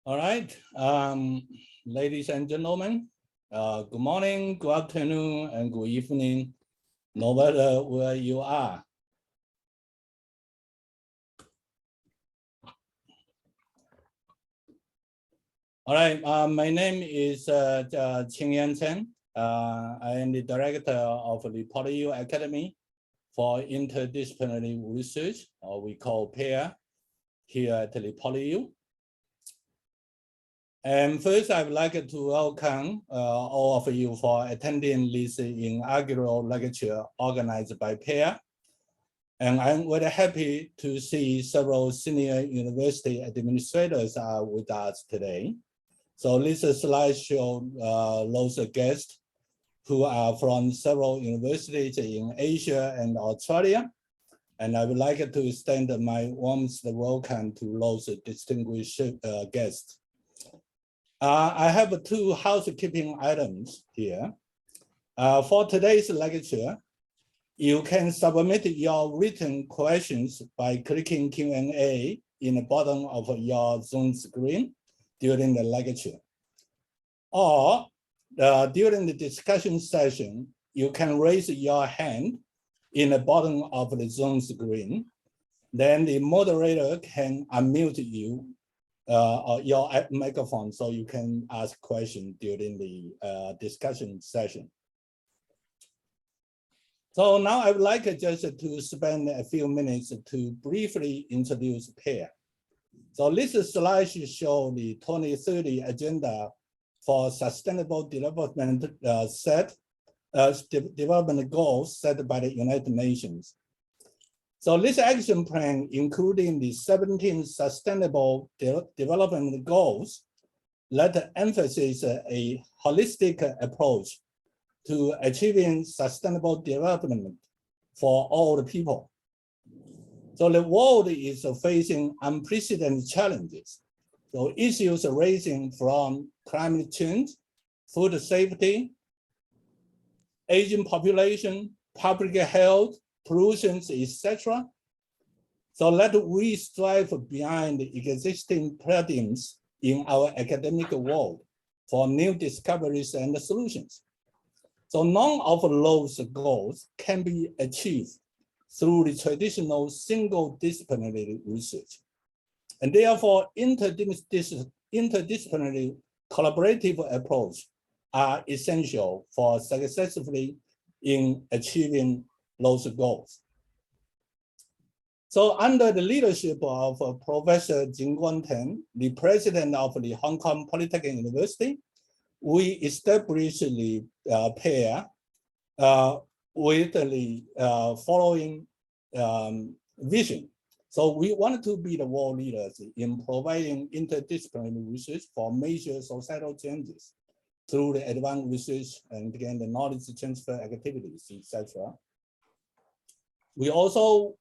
All right, ladies and gentlemen, good morning, good afternoon, and good evening, no matter where you are. All right, my name is Qingyan Chen. I am the director of the PolyU Academy for Interdisciplinary Research, or we call PAIR, here at the PolyU. And first, I would like to welcome all of you for attending this inaugural lecture organized by PAIR. And I'm very happy to see several senior university administrators are with us today. So this slide shows those guests who are from several universities in Asia and Australia. And I would like to extend my warmest welcome to those distinguished guests. I have two housekeeping items here. For today's lecture, you can submit your written questions by clicking Q&A in the bottom of your Zoom screen during the lecture. Or during the discussion session, you can raise your hand in the bottom of the Zoom screen. Then the moderator can unmute you your microphone so you can ask questions during the discussion session. So now I would like just to spend a few minutes to briefly introduce PAIR. So this slide shows the 2030 agenda for sustainable development development goals set by the United Nations. So this action plan, including the 17 sustainable development goals, that emphasize a holistic approach to achieving sustainable development for all the people. So the world is facing unprecedented challenges. So issues ranging from climate change, food safety, aging population, public health, pollution, etc. So that we strive beyond the existing paradigms in our academic world for new discoveries and solutions. So none of those goals can be achieved through the traditional single disciplinary research. And therefore, interdisciplinary collaborative approach are essential for successfully in achieving those goals. So under the leadership of Professor Jin Guangteng, the president of the Hong Kong Polytechnic University, we established the PAIR with the following vision. So we wanted to be the world leaders in providing interdisciplinary research for major societal changes through the advanced research and again the knowledge transfer activities, etc. We also,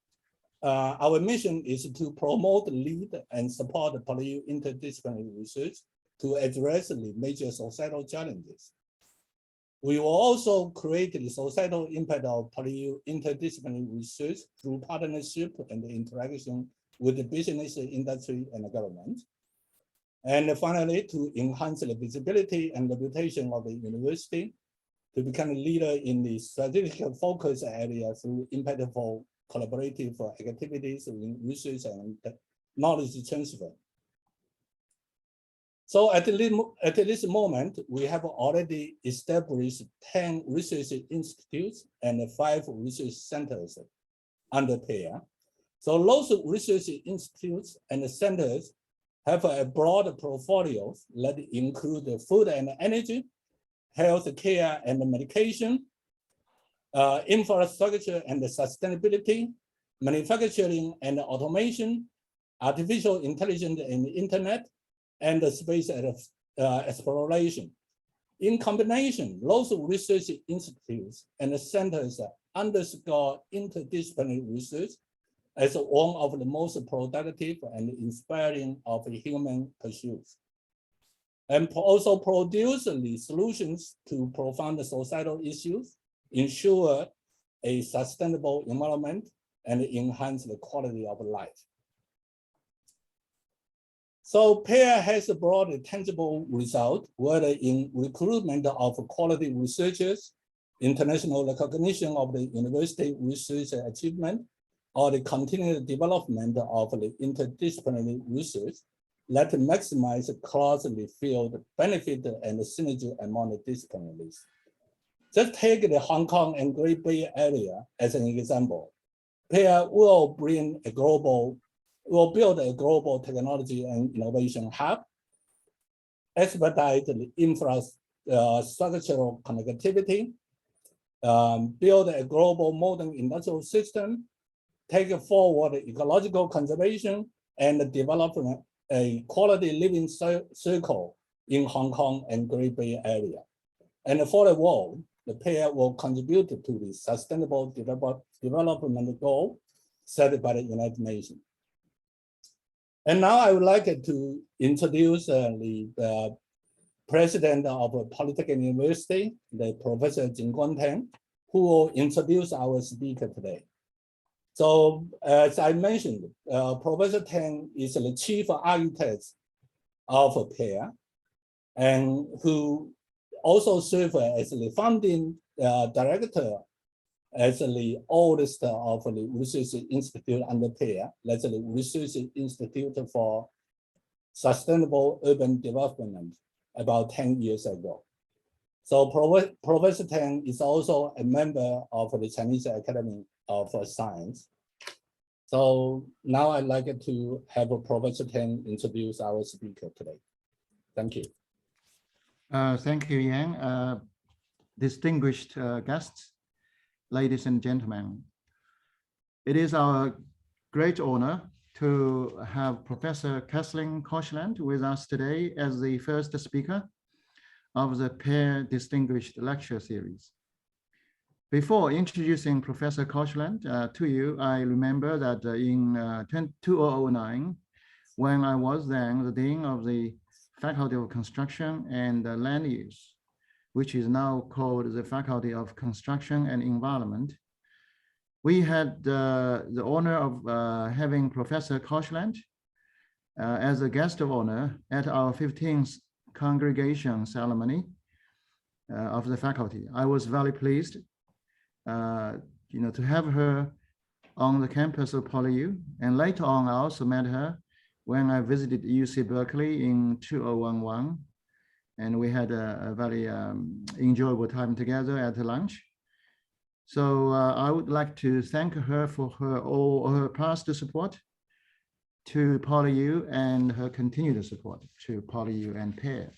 our mission is to promote, lead, and support PolyU interdisciplinary research to address the major societal challenges. We will also create the societal impact of PolyU interdisciplinary research through partnership and interaction with the business, industry, and the government. And finally, to enhance the visibility and reputation of the university to become a leader in the strategic focus area through impactful collaborative activities in research and knowledge transfer. So at this moment, we have already established 10 research institutes and 5 research centers under PAIR. So those research institutes and centers have a broad portfolio that include food and energy, health care and medication, infrastructure and sustainability, manufacturing and automation, artificial intelligence and internet, and space exploration. In combination, those research institutes and centers underscore interdisciplinary research as one of the most productive and inspiring of human pursuits, and also produce the solutions to profound societal issues, ensure a sustainable environment, and enhance the quality of life. So PAIR has brought a tangible result, whether in recruitment of quality researchers, international recognition of the university research achievement, or the continued development of the interdisciplinary research that maximize cross the field benefit and synergy among the disciplines. Just take the Hong Kong and Great Bay Area as an example. PAIR will build a global technology and innovation hub, expedite the infrastructural connectivity, build a global modern industrial system, take forward ecological conservation, and develop a quality living circle in Hong Kong and Great Bay Area. And for the world, the PAIR will contribute to the sustainable development goal set by the United Nations. And now I would like to introduce the president of Polytechnic University, the Professor Jin Guangtang, who will introduce our speaker today. So as I mentioned, Professor Tang is the chief architect of PAIR, and who also serves as the founding director as the oldest of the research institute under PAIR, that's the Research Institute for Sustainable Urban Development, about 10 years ago. So Professor Tang is also a member of the Chinese Academy of Science. So now I'd like to have Professor Tang introduce our speaker today. Thank you. Thank you, Yang. Distinguished guests, ladies and gentlemen. It is our great honor to have Professor Koshland with us today as the first speaker of the PAIR Distinguished Lecture Series. Before introducing Professor Koshland to you, I remember that in 2009, when I was then the Dean of the Faculty of Construction and Land Use, which is now called the Faculty of Construction and Environment, we had the honor of having Professor Koshland as a guest of honor at our 15th congregation ceremony of the faculty. I was very pleased to have her on the campus of PolyU, and later on I also met her when I visited UC Berkeley in 2011, and we had a very enjoyable time together at lunch. So I would like to thank her for all her past support to PolyU and her continued support to PolyU and PAIR.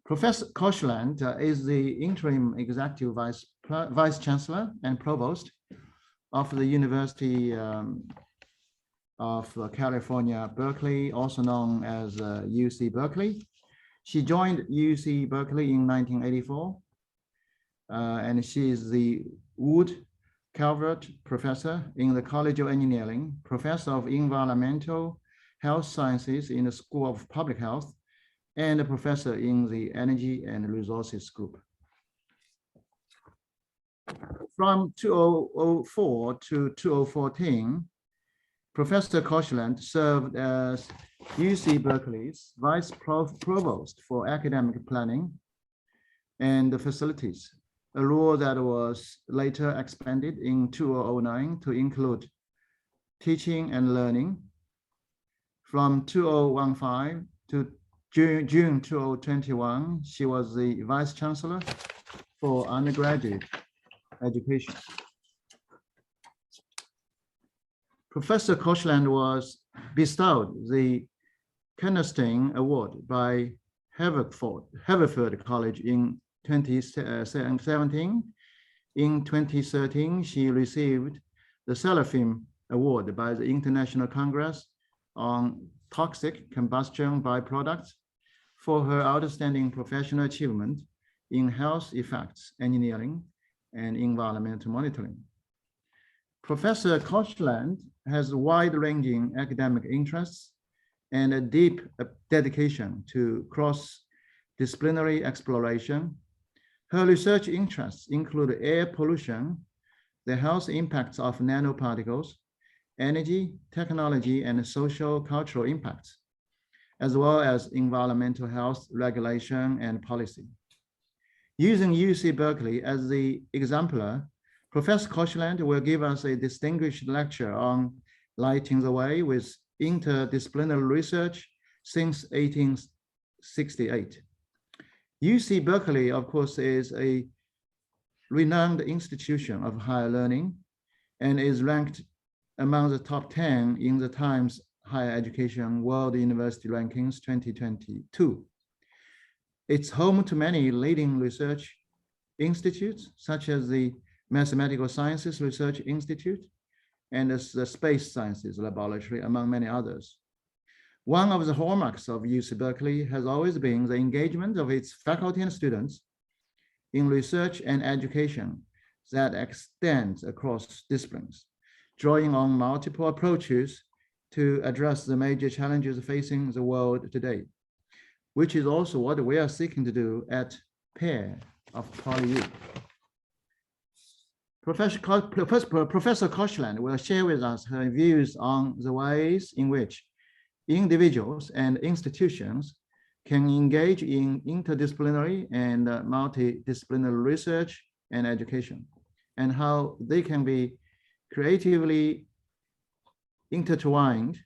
Professor Koshland is the interim executive vice chancellor and provost of the University of California, Berkeley, also known as UC Berkeley. She joined UC Berkeley in 1984, and she is the Wood Calvert Professor in the College of Engineering, Professor of Environmental Health Sciences in the School of Public Health, and a professor in the Energy and Resources Group. From 2004 to 2014, Professor Koshland served as UC Berkeley's Vice Provost for Academic Planning and Facilities, a role that was later expanded in 2009 to include teaching and learning. From 2015 to June 2021, she was the Vice Chancellor for Undergraduate Education. Professor Koshland was bestowed the Kennerstein Award by Haverford College in 2017. In 2013, she received the Seraphim Award by the International Congress on Toxic Combustion Byproducts for her outstanding professional achievement in health effects engineering and environmental monitoring. Professor Koshland has wide-ranging academic interests and a deep dedication to cross-disciplinary exploration. Her research interests include air pollution, the health impacts of nanoparticles, energy, technology, and social cultural impacts. as well as environmental health regulation and policy. Using UC Berkeley as the exemplar, Professor Koshland will give us a distinguished lecture on lighting the way with interdisciplinary research since 1868. UC Berkeley, of course, is a renowned institution of higher learning and is ranked among the top 10 in the Times Higher Education World University Rankings 2022. It's home to many leading research institutes, such as the Mathematical Sciences Research Institute and the Space Sciences Laboratory, among many others. One of the hallmarks of UC Berkeley has always been the engagement of its faculty and students in research and education that extends across disciplines, drawing on multiple approaches to address the major challenges facing the world today, which is also what we are seeking to do at PAIR of PolyU. Professor Koshland will share with us her views on the ways in which individuals and institutions can engage in interdisciplinary and multidisciplinary research and education, and how they can be creatively intertwined.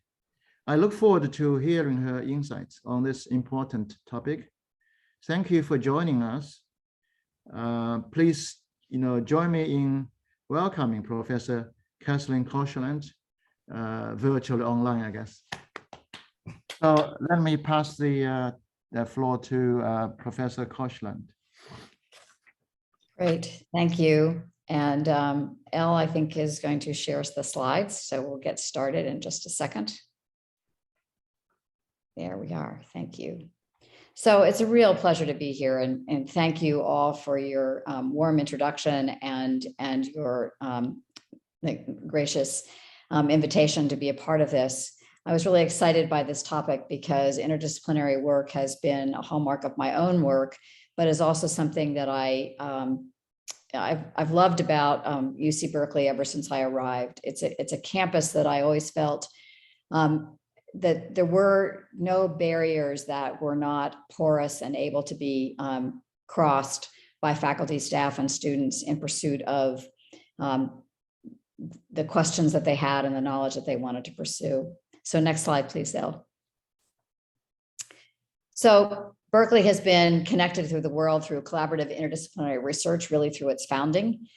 I look forward to hearing her insights on this important topic. Thank you for joining us. Please, join me in welcoming Professor Kathleen Koshland, virtually online, I guess. So let me pass the floor to Professor Koshland. Great, thank you. And Elle, I think, is going to share us the slides. So we'll get started in just a second. There we are, thank you. So it's a real pleasure to be here, and thank you all for your warm introduction and your gracious invitation to be a part of this. I was really excited by this topic because interdisciplinary work has been a hallmark of my own work, but is also something that I've loved about UC Berkeley ever since I arrived. It's a campus that I always felt that there were no barriers that were not porous and able to be crossed by faculty, staff, and students in pursuit of the questions that they had and the knowledge that they wanted to pursue. So next slide, please, Elle. So Berkeley has been connected through the world through collaborative interdisciplinary research, really through its founding.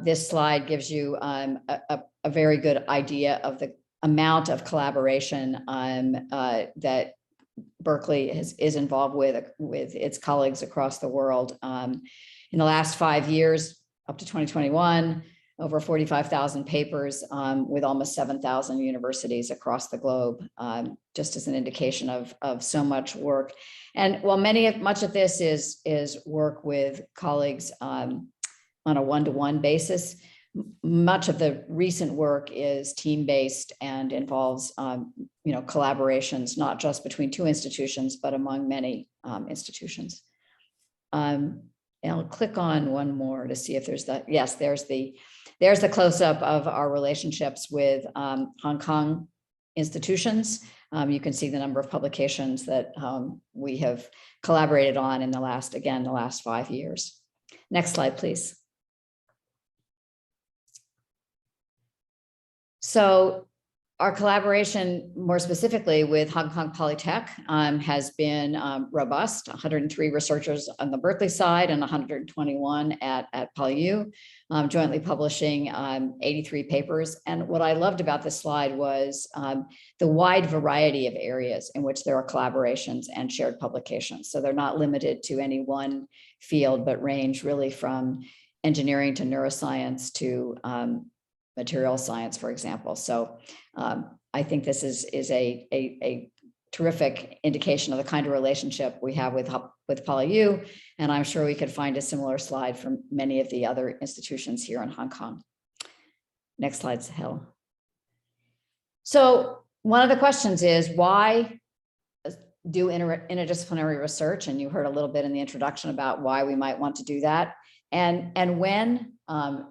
This slide gives you a very good idea of the amount of collaboration that Berkeley is involved with its colleagues across the world. In the last 5 years, up to 2021, over 45,000 papers with almost 7,000 universities across the globe, just as an indication of so much work. And while much of this is work with colleagues on a one-to-one basis, much of the recent work is team-based and involves collaborations, not just between two institutions, but among many institutions. I'll click on one more to see if there's that. Yes, there's the close-up of our relationships with Hong Kong institutions. You can see the number of publications that we have collaborated on in the last 5 years. Next slide, please. So our collaboration, more specifically with Hong Kong Polytech, has been robust. 103 researchers on the Berkeley side and 121 at PolyU, jointly publishing 83 papers. And what I loved about this slide was the wide variety of areas in which there are collaborations and shared publications. So they're not limited to any one field, but range really from engineering to neuroscience to material science, for example. So I think this is a terrific indication of the kind of relationship we have with PolyU, and I'm sure we could find a similar slide from many of the other institutions here in Hong Kong. Next slide, Sahil. So one of the questions is, why do interdisciplinary research? And you heard a little bit in the introduction about why we might want to do that, and when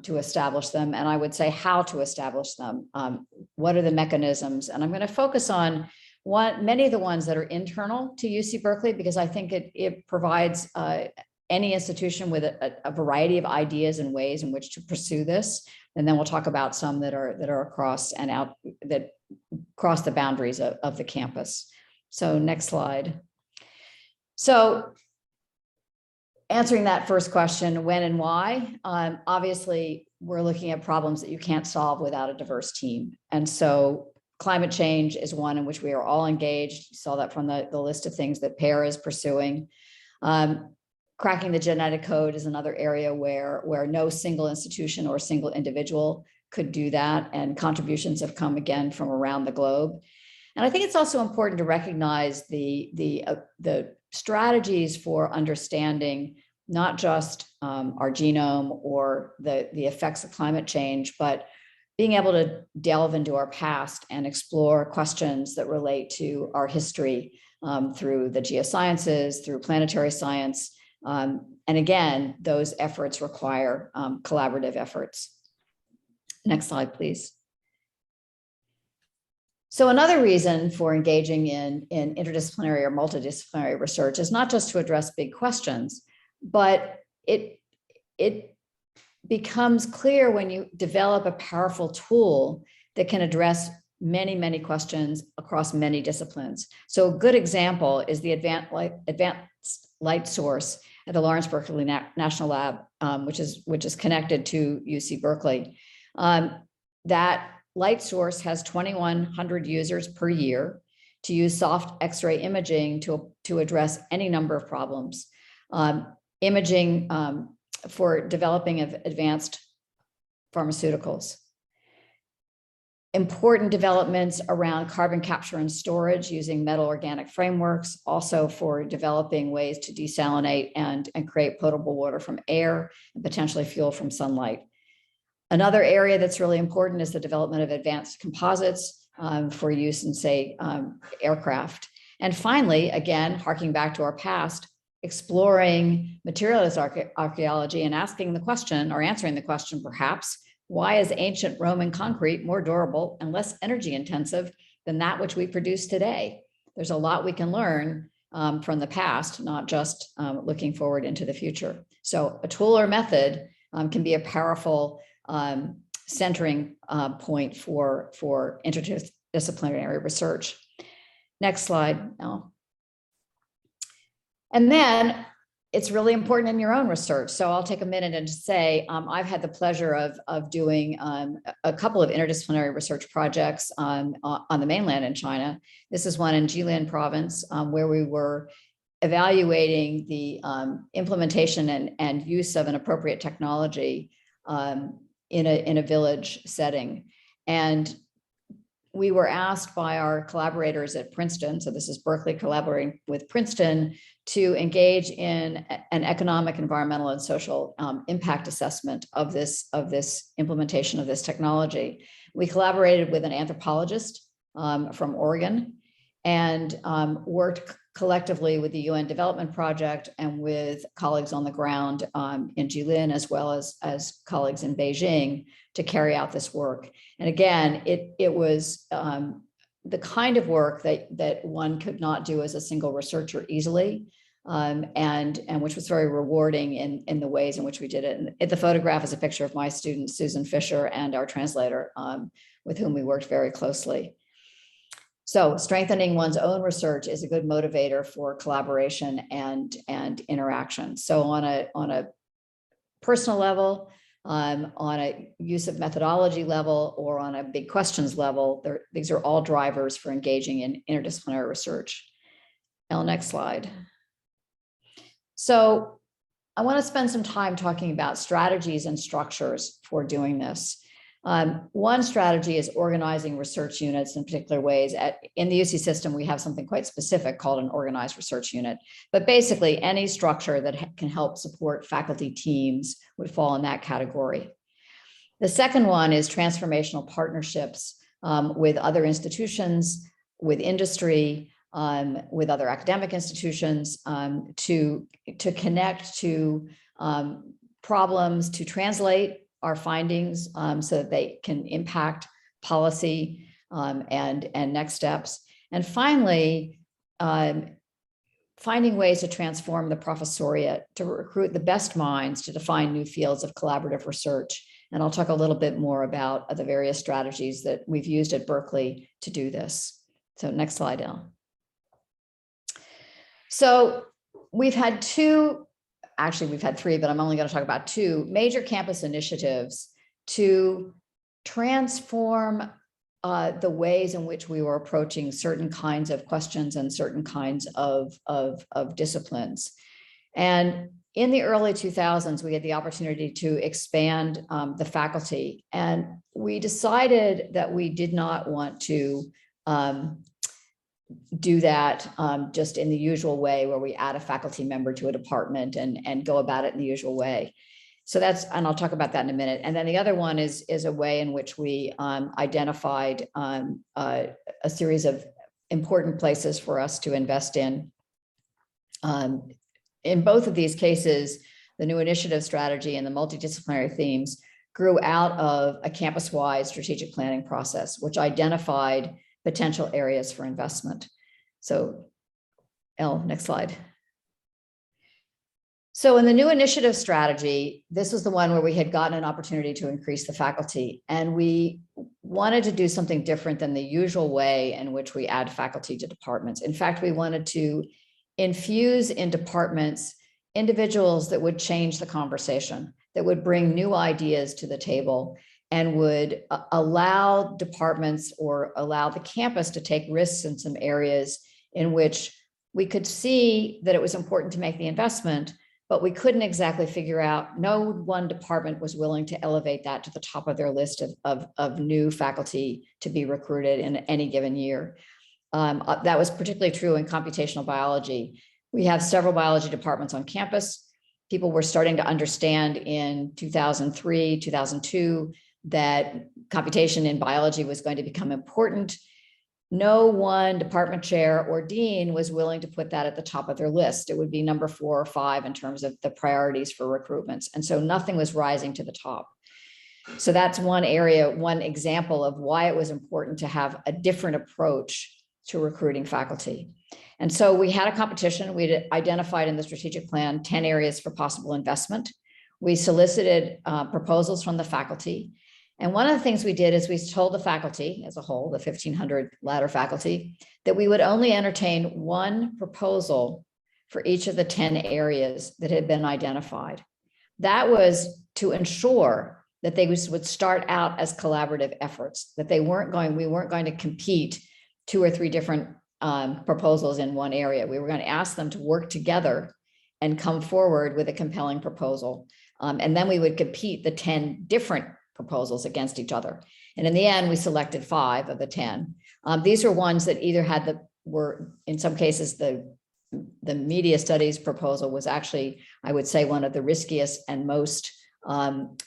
to establish them, and I would say how to establish them. What are the mechanisms? And I'm going to focus on many of the ones that are internal to UC Berkeley, because I think it provides any institution with a variety of ideas and ways in which to pursue this. And then we'll talk about some that are across and out, that cross the boundaries of the campus. So next slide. So answering that first question, when and why, obviously we're looking at problems that you can't solve without a diverse team. And so climate change is one in which we are all engaged. You saw that from the list of things that PAIR is pursuing. Cracking the genetic code is another area where no single institution or single individual could do that. And contributions have come again from around the globe. And I think it's also important to recognize the strategies for understanding not just our genome or the effects of climate change, but being able to delve into our past and explore questions that relate to our history through the geosciences, through planetary science. And again, those efforts require collaborative efforts. Next slide, please. So another reason for engaging in interdisciplinary or multidisciplinary research is not just to address big questions, but it becomes clear when you develop a powerful tool that can address many, many questions across many disciplines. So a good example is the advanced light source at the Lawrence Berkeley National Lab, which is connected to UC Berkeley. That light source has 2,100 users per year to use soft X-ray imaging to address any number of problems. Imaging for developing of advanced pharmaceuticals. Important developments around carbon capture and storage using metal organic frameworks, also for developing ways to desalinate and create potable water from air and potentially fuel from sunlight. Another area that's really important is the development of advanced composites for use in, say, aircraft. And finally, again, harking back to our past, exploring materials archaeology and asking the question, or answering the question perhaps, why is ancient Roman concrete more durable and less energy intensive than that which we produce today? There's a lot we can learn from the past, not just looking forward into the future. So a tool or method can be a powerful centering point for interdisciplinary research. Next slide, Al. And then it's really important in your own research. So I'll take a minute and say, I've had the pleasure of doing a couple of interdisciplinary research projects on the mainland in China. This is one in Jilin province where we were evaluating the implementation and use of an appropriate technology in a village setting. And we were asked by our collaborators at Princeton, so this is Berkeley collaborating with Princeton, to engage in an economic, environmental, and social impact assessment of this implementation of this technology. We collaborated with an anthropologist from Oregon and worked collectively with the UN Development Project and with colleagues on the ground in Jilin, as well as colleagues in Beijing, to carry out this work. And again, it was the kind of work that one could not do as a single researcher easily, and which was very rewarding in the ways in which we did it. And the photograph is a picture of my student, Susan Fisher, and our translator, with whom we worked very closely. So strengthening one's own research is a good motivator for collaboration and interaction. So on a personal level, on a use of methodology level, or on a big questions level, these are all drivers for engaging in interdisciplinary research. Now, next slide. So I want to spend some time talking about strategies and structures for doing this. One strategy is organizing research units in particular ways. In the UC system, we have something quite specific called an organized research unit, but basically any structure that can help support faculty teams would fall in that category. The second one is transformational partnerships with other institutions, with industry, with other academic institutions to connect to problems, to translate our findings so that they can impact policy and next steps. And finally, finding ways to transform the professoriate to recruit the best minds to define new fields of collaborative research. And I'll talk a little bit more about the various strategies that we've used at Berkeley to do this. So next slide, Elle. So we've had we've had three, but I'm only going to talk about two major campus initiatives to transform the ways in which we were approaching certain kinds of questions and certain kinds of disciplines. And in the early 2000s, we had the opportunity to expand the faculty, and we decided that we did not want to do that just in the usual way where we add a faculty member to a department and go about it in the usual way. So that's, and I'll talk about that in a minute. And then the other one is a way in which we identified a series of important places for us to invest in. In both of these cases, the new initiative strategy and the multidisciplinary themes grew out of a campus-wide strategic planning process, which identified potential areas for investment. So, Elle, next slide. So in the new initiative strategy, this was the one where we had gotten an opportunity to increase the faculty, and we wanted to do something different than the usual way in which we add faculty to departments. In fact, we wanted to infuse in departments individuals that would change the conversation, that would bring new ideas to the table, and would allow departments or allow the campus to take risks in some areas in which we could see that it was important to make the investment, but we couldn't exactly figure out, no one department was willing to elevate that to the top of their list of new faculty to be recruited in any given year. That was particularly true in computational biology. We have several biology departments on campus. People were starting to understand in 2003, 2002, that computation in biology was going to become important. No one department chair or dean was willing to put that at the top of their list. It would be number 4 or 5 in terms of the priorities for recruitments. And so nothing was rising to the top. So that's one area, one example of why it was important to have a different approach to recruiting faculty. And so we had a competition. We identified in the strategic plan 10 areas for possible investment. We solicited proposals from the faculty. And one of the things we did is we told the faculty as a whole, the 1,500 ladder faculty, that we would only entertain one proposal for each of the 10 areas that had been identified. That was to ensure that they would start out as collaborative efforts, that we weren't going to compete 2 or 3 different proposals in one area. We were going to ask them to work together and come forward with a compelling proposal. And then we would compete the 10 different proposals against each other. And in the end, we selected 5 of the 10. These are ones that either were in some cases, the media studies proposal was actually, I would say, one of the riskiest and most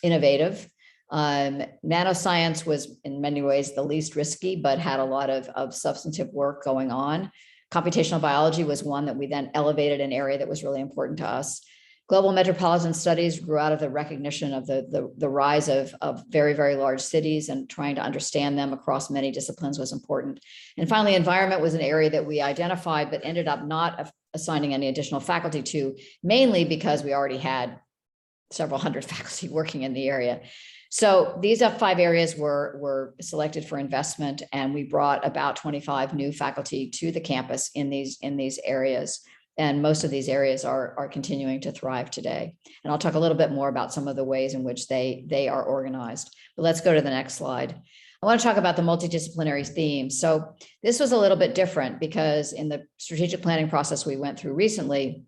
innovative. Nanoscience was in many ways the least risky, but had a lot of substantive work going on. Computational biology was one that we then elevated, an area that was really important to us. Global metropolitan studies grew out of the recognition of the rise of very, very large cities, and trying to understand them across many disciplines was important. And finally, environment was an area that we identified, but ended up not assigning any additional faculty to, mainly because we already had several hundred faculty working in the area. So these 5 areas were selected for investment, and we brought about 25 new faculty to the campus in these areas. And most of these areas are continuing to thrive today. And I'll talk a little bit more about some of the ways in which they are organized. But let's go to the next slide. I want to talk about the multidisciplinary themes. So this was a little bit different because in the strategic planning process we went through recently,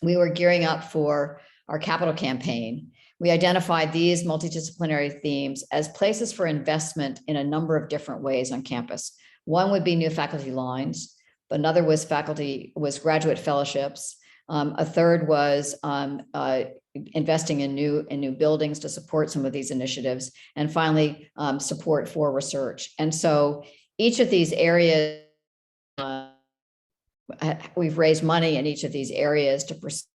we were gearing up for our capital campaign. We identified these multidisciplinary themes as places for investment in a number of different ways on campus. One would be new faculty lines. Another was graduate fellowships. A third was investing in new buildings to support some of these initiatives. And finally, support for research. And so each of these areas, we've raised money in each of these areas to pursue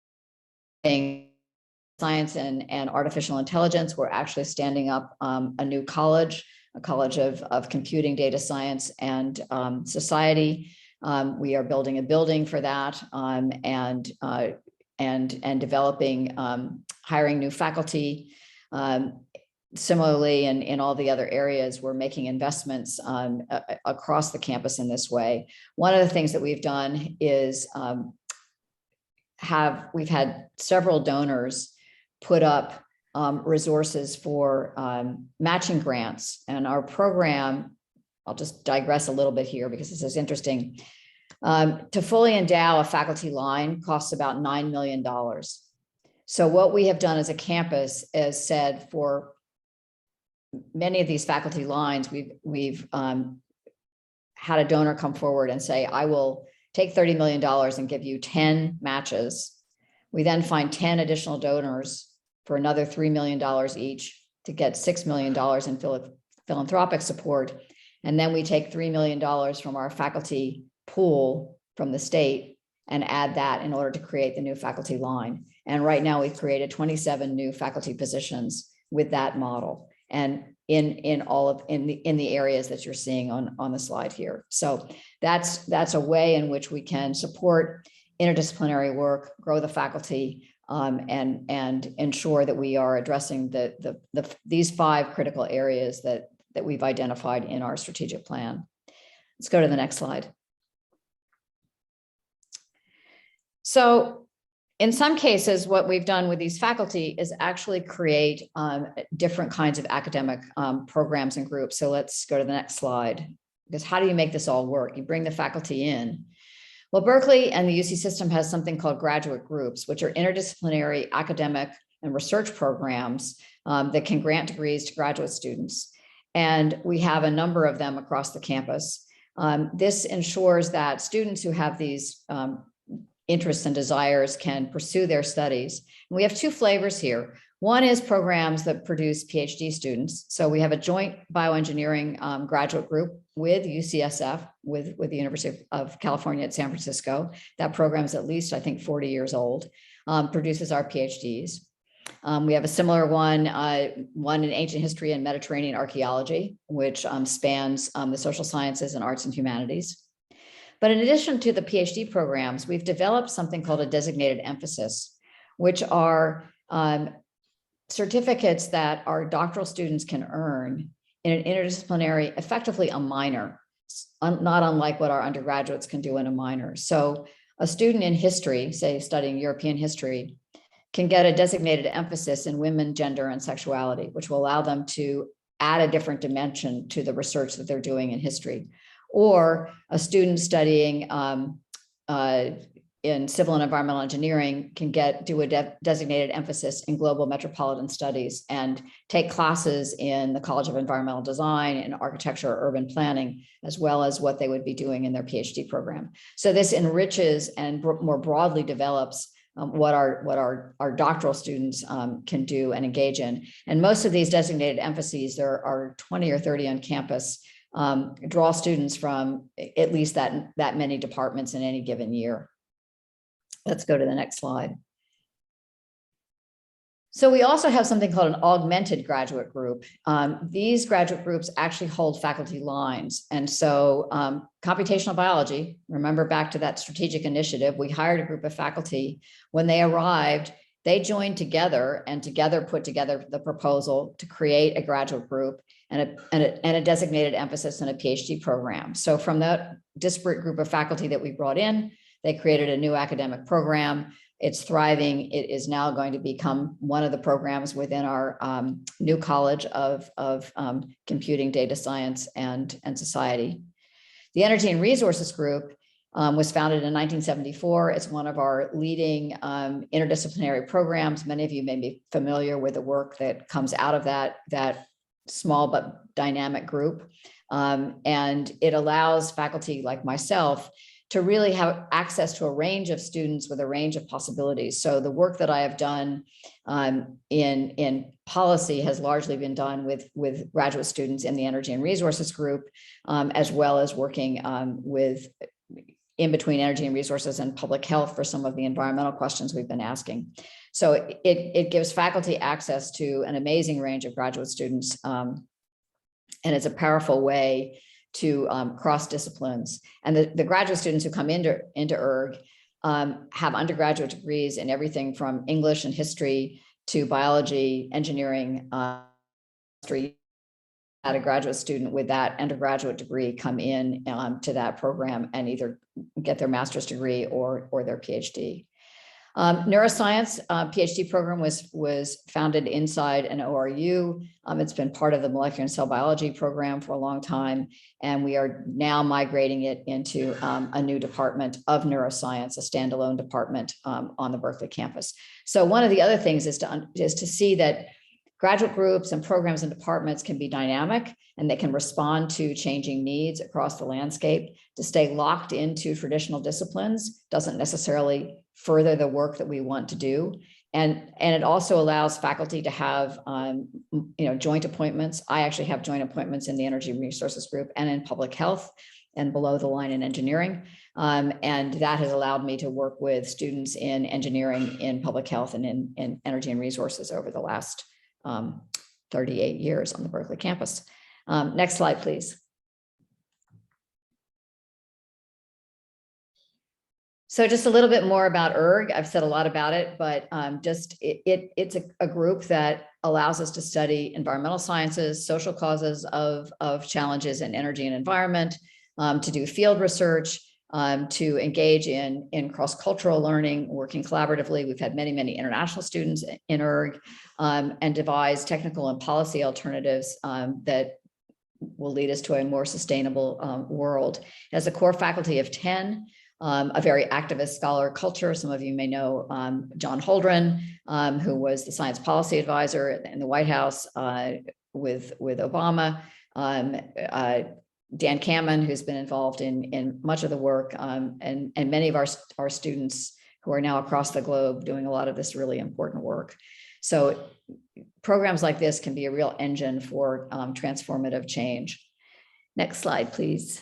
science and artificial intelligence. We're actually standing up a new college College of Computing, Data Science, and Society. We are building a building for that and developing, hiring new faculty. Similarly, in all the other areas, we're making investments across the campus in this way. One of the things that we've done is we've had several donors put up resources for matching grants, and our program, I'll just digress a little bit here because this is interesting. To fully endow a faculty line costs about $9 million. So what we have done as a campus is said for many of these faculty lines, we've had a donor come forward and say, I will take $30 million and give you 10 matches. We then find 10 additional donors for another $3 million each to get $6 million in philanthropic support. And then we take $3 million from our faculty pool from the state and add that in order to create the new faculty line. And right now we've created 27 new faculty positions with that model, and in the areas that you're seeing on the slide here. So that's a way in which we can support interdisciplinary work, grow the faculty, and ensure that we are addressing these 5 critical areas that we've identified in our strategic plan. Let's go to the next slide. So in some cases, what we've done with these faculty is actually create different kinds of academic programs and groups. So let's go to the next slide, because how do you make this all work? You bring the faculty in. Well, Berkeley and the UC system has something called graduate groups, which are interdisciplinary academic and research programs that can grant degrees to graduate students. And we have a number of them across the campus. This ensures that students who have these interests and desires can pursue their studies. And we have 2 flavors here. One is programs that produce PhD students. So we have a joint bioengineering graduate group with UCSF, with the University of California at San Francisco. That program is at least, I think, 40 years old, produces our PhDs. We have a similar one in ancient history and Mediterranean archaeology, which spans the social sciences and arts and humanities. But in addition to the PhD programs, we've developed something called a designated emphasis, which are certificates that our doctoral students can earn in an interdisciplinary, effectively a minor, not unlike what our undergraduates can do in a minor. So a student in history, say studying European history, can get a designated emphasis in women, gender, and sexuality, which will allow them to add a different dimension to the research that they're doing in history. Or a student studying in civil and environmental engineering can do a designated emphasis in global metropolitan studies and take classes in the College of Environmental Design and architecture or urban planning, as well as what they would be doing in their PhD program. So this enriches and more broadly develops what our doctoral students can do and engage in. And most of these designated emphases, there are 20 or 30 on campus, draw students from at least that many departments in any given year. Let's go to the next slide. So we also have something called an augmented graduate group. These graduate groups actually hold faculty lines. And so computational biology, remember back to that strategic initiative, we hired a group of faculty. When they arrived, they joined together and together put together the proposal to create a graduate group and a designated emphasis in a PhD program. So from that disparate group of faculty that we brought in, they created a new academic program. It's thriving. It is now going to become one of the programs within our new College of Computing, Data Science, and Society. The Energy and Resources Group was founded in 1974. It's one of our leading interdisciplinary programs. Many of you may be familiar with the work that comes out of that small but dynamic group. And it allows faculty like myself to really have access to a range of students with a range of possibilities. So the work that I have done in policy has largely been done with graduate students in the Energy and Resources Group, as well as working with in between energy and resources and public health for some of the environmental questions we've been asking. So it gives faculty access to an amazing range of graduate students And it's a powerful way to cross disciplines. And the graduate students who come into IRG have undergraduate degrees in everything from English and history to biology, engineering, history. Had a graduate student with that undergraduate degree come in to that program and either get their master's degree or their PhD. Neuroscience PhD program was founded inside an ORU. It's been part of the molecular and cell biology program for a long time, and we are now migrating it into a new department of neuroscience, a standalone department on the Berkeley campus. So one of the other things is to see that graduate groups and programs and departments can be dynamic and they can respond to changing needs across the landscape. To stay locked into traditional disciplines doesn't necessarily further the work that we want to do. And it also allows faculty to have joint appointments. I actually have joint appointments in the Energy Resources Group and in public health and below the line in engineering. And that has allowed me to work with students in engineering, in public health, and in energy and resources over the last 38 years on the Berkeley campus. Next slide, please. So just a little bit more about IRG. I've said a lot about it, but it's a group that allows us to study environmental sciences, social causes of challenges in energy and environment, to do field research, to engage in cross-cultural learning, working collaboratively. We've had many, many international students in IRG, and devise technical and policy alternatives that will lead us to a more sustainable world. It has a core faculty of 10, a very activist scholar culture. Some of you may know John Holdren, who was the science policy advisor in the White House with Obama. Dan Kamen, who's been involved in much of the work, and many of our students who are now across the globe doing a lot of this really important work. So programs like this can be a real engine for transformative change. Next slide, please.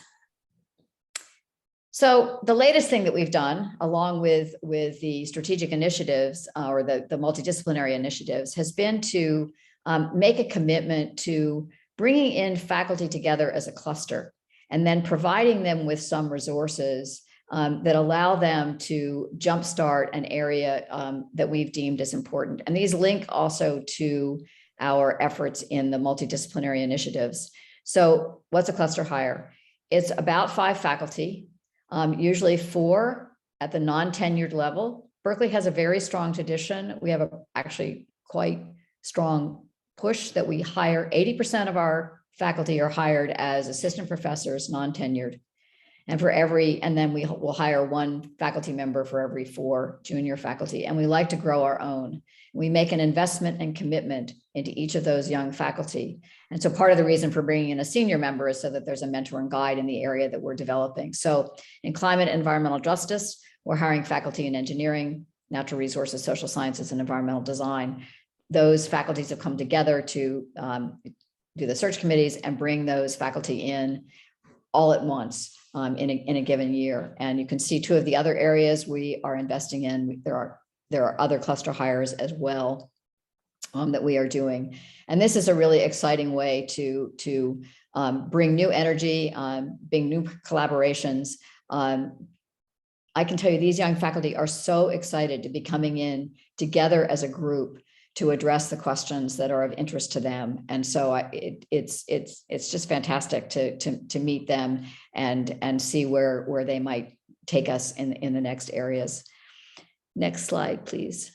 So the latest thing that we've done, along with the strategic initiatives or the multidisciplinary initiatives, has been to make a commitment to bringing in faculty together as a cluster and then providing them with some resources that allow them to jumpstart an area that we've deemed as important. And these link also to our efforts in the multidisciplinary initiatives. So what's a cluster hire? It's about 5 faculty, usually 4 at the non-tenured level. Berkeley has a very strong tradition. We have a actually quite strong push that we hire 80% of our faculty are hired as assistant professors, non-tenured. And then we will hire 1 faculty member for every 4 junior faculty. And we like to grow our own. We make an investment and commitment into each of those young faculty. And so part of the reason for bringing in a senior member is so that there's a mentor and guide in the area that we're developing. So in climate and environmental justice, we're hiring faculty in engineering, natural resources, social sciences, and environmental design. Those faculties have come together to do the search committees and bring those faculty in all at once in a given year. And you can see 2 of the other areas we are investing in. There are other cluster hires as well that we are doing. And this is a really exciting way to bring new energy, bring new collaborations. I can tell you these young faculty are so excited to be coming in together as a group to address the questions that are of interest to them. And so it's just fantastic to meet them and see where they might take us in the next areas. Next slide, please.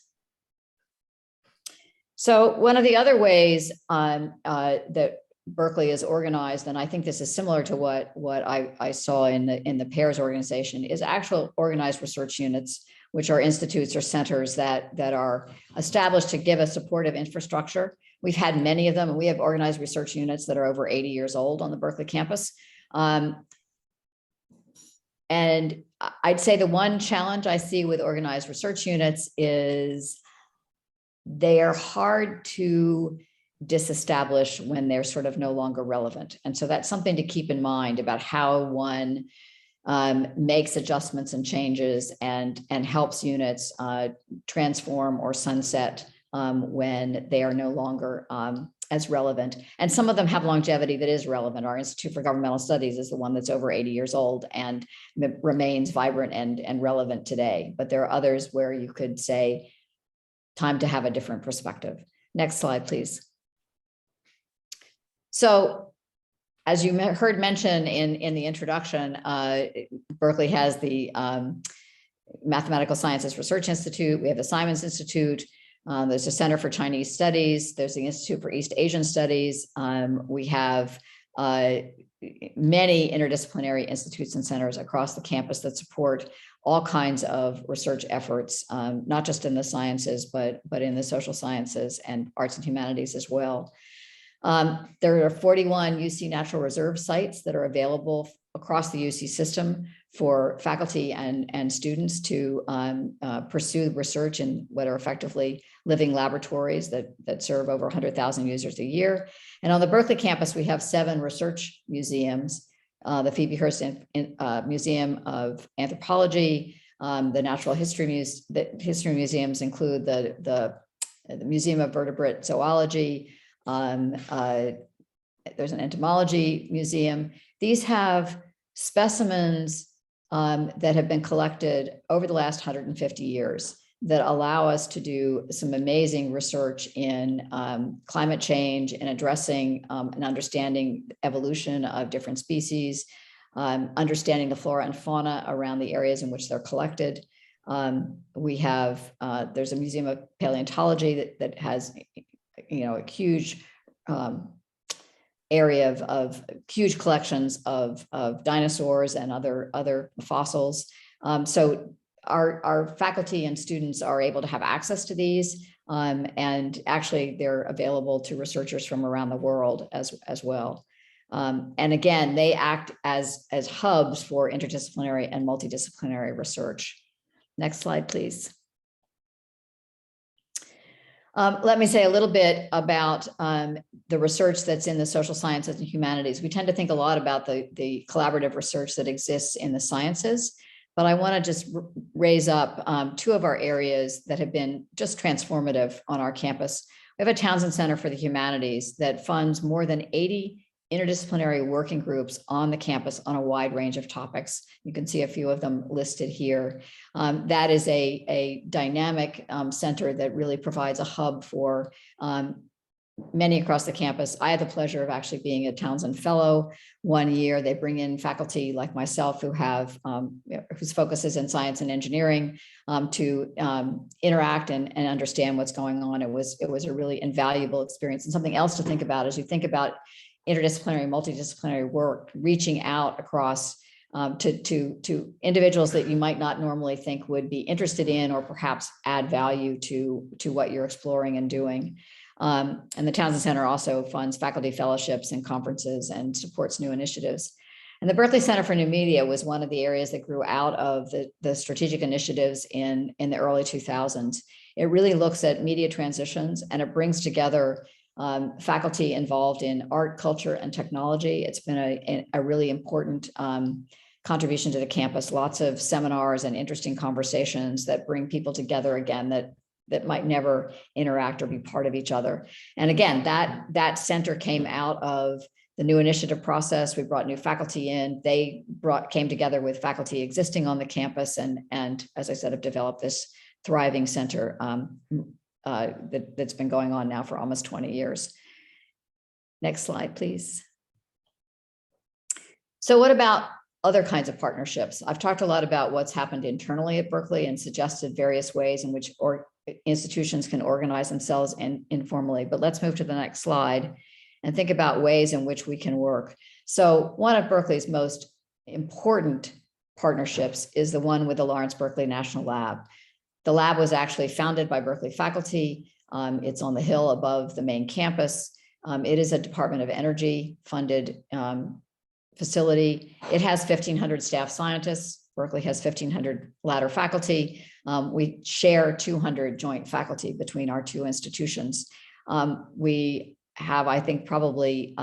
So one of the other ways that Berkeley is organized, and I think this is similar to what I saw in the PAIRS organization, is actual organized research units, which are institutes or centers that are established to give a supportive infrastructure. We've had many of them, and we have organized research units that are over 80 years old on the Berkeley campus. And I'd say the one challenge I see with organized research units is they are hard to disestablish when they're sort of no longer relevant. And so that's something to keep in mind about how one makes adjustments and changes and helps units transform or sunset when they are no longer as relevant. And some of them have longevity that is relevant. Our Institute for Governmental Studies is the one that's over 80 years old and remains vibrant and relevant today. But there are others where you could say, time to have a different perspective. Next slide, please. So, as you heard mentioned in the introduction, Berkeley has the Mathematical Sciences Research Institute. We have the Simons Institute. There's a Center for Chinese Studies. There's the Institute for East Asian Studies. We have many interdisciplinary institutes and centers across the campus that support all kinds of research efforts, not just in the sciences, but in the social sciences and arts and humanities as well. There are 41 UC Natural Reserve sites that are available across the UC system for faculty and students to pursue research in what are effectively living laboratories that serve over 100,000 users a year. And on the Berkeley campus, we have 7 research museums, the Phoebe Hearst Museum of Anthropology, the Natural History Museums include the Museum of Vertebrate Zoology. There's an entomology museum. These have specimens that have been collected over the last 150 years that allow us to do some amazing research in climate change and addressing and understanding evolution of different species, understanding the flora and fauna around the areas in which they're collected. We have, there's a museum of paleontology that has, a huge area of huge collections of dinosaurs and other fossils. So our faculty and students are able to have access to these, and actually they're available to researchers from around the world as well. And again, they act as hubs for interdisciplinary and multidisciplinary research. Next slide, please. Let me say a little bit about the research that's in the social sciences and humanities. We tend to think a lot about the collaborative research that exists in the sciences, but I want to just raise up 2 of our areas that have been just transformative on our campus. We have a Townsend Center for the Humanities that funds more than 80 interdisciplinary working groups on the campus on a wide range of topics. You can see a few of them listed here. That is a dynamic center that really provides a hub for many across the campus. I had the pleasure of actually being a Townsend Fellow one year. They bring in faculty like myself who have whose focus is in science and engineering to interact and understand what's going on. It was a really invaluable experience. And something else to think about as you think about interdisciplinary, multidisciplinary work, reaching out across to individuals that you might not normally think would be interested in or perhaps add value to what you're exploring and doing. And the Townsend Center also funds faculty fellowships and conferences and supports new initiatives. And the Berkeley Center for New Media was one of the areas that grew out of the strategic initiatives in the early 2000s. It really looks at media transitions and it brings together faculty involved in art, culture, and technology. It's been a really important contribution to the campus. Lots of seminars and interesting conversations that bring people together again that might never interact or be part of each other. And again, that center came out of the new initiative process. We brought new faculty in. They came together with faculty existing on the campus, and as I said, have developed this thriving center that's been going on now for almost 20 years. Next slide, please. So what about other kinds of partnerships? I've talked a lot about what's happened internally at Berkeley and suggested various ways in which institutions can organize themselves informally, but let's move to the next slide and think about ways in which we can work. So one of Berkeley's most important partnerships is the one with the Lawrence Berkeley National Lab. The lab was actually founded by Berkeley faculty. It's on the hill above the main campus. It is a Department of Energy funded facility. It has 1,500 staff scientists. Berkeley has 1,500 ladder faculty. We share 200 joint faculty between our 2 institutions. We have, I think, probably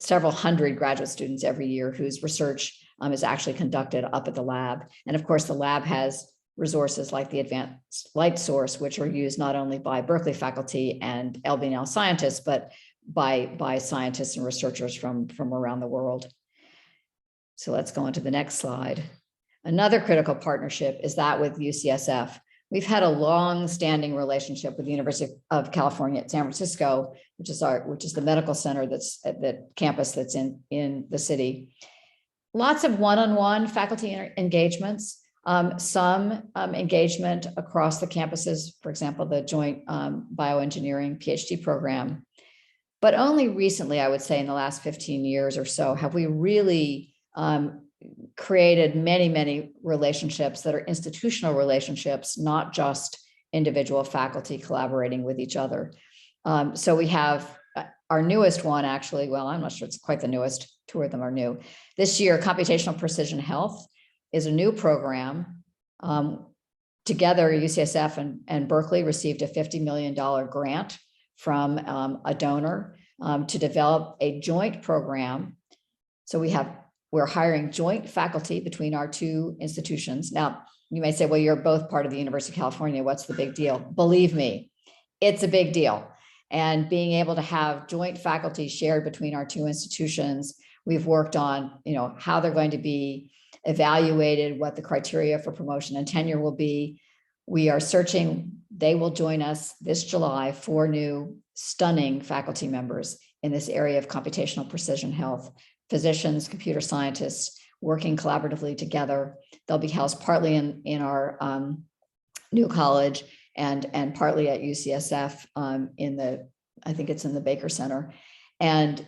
several hundred graduate students every year whose research is actually conducted up at the lab. And of course, the lab has resources like the Advanced Light Source, which are used not only by Berkeley faculty and LB&L scientists, but by scientists and researchers from around the world. So let's go on to the next slide. Another critical partnership is that with UCSF. We've had a long-standing relationship with the University of California at San Francisco, which is the medical center that's at the campus that's in the city. Lots of one-on-one faculty engagements, some engagement across the campuses, for example, the joint bioengineering PhD program. But only recently, I would say in the last 15 years or so, have we really created many relationships that are institutional relationships, not just individual faculty collaborating with each other. So we have our newest one, actually, well, I'm not sure it's quite the newest, two of them are new. This year, Computational Precision Health is a new program. Together, UCSF and Berkeley received a $50 million grant from a donor to develop a joint program. So we're hiring joint faculty between our two institutions. Now, you may say, well, you're both part of the University of California. What's the big deal? Believe me, it's a big deal. And being able to have joint faculty shared between our two institutions, we've worked on, how they're going to be evaluated, what the criteria for promotion and tenure will be. We are searching, they will join us this July, 4 new stunning faculty members in this area of computational precision health. Physicians, computer scientists, working collaboratively together. They'll be housed partly in our new college and partly at UCSF I think it's in the Baker Center. And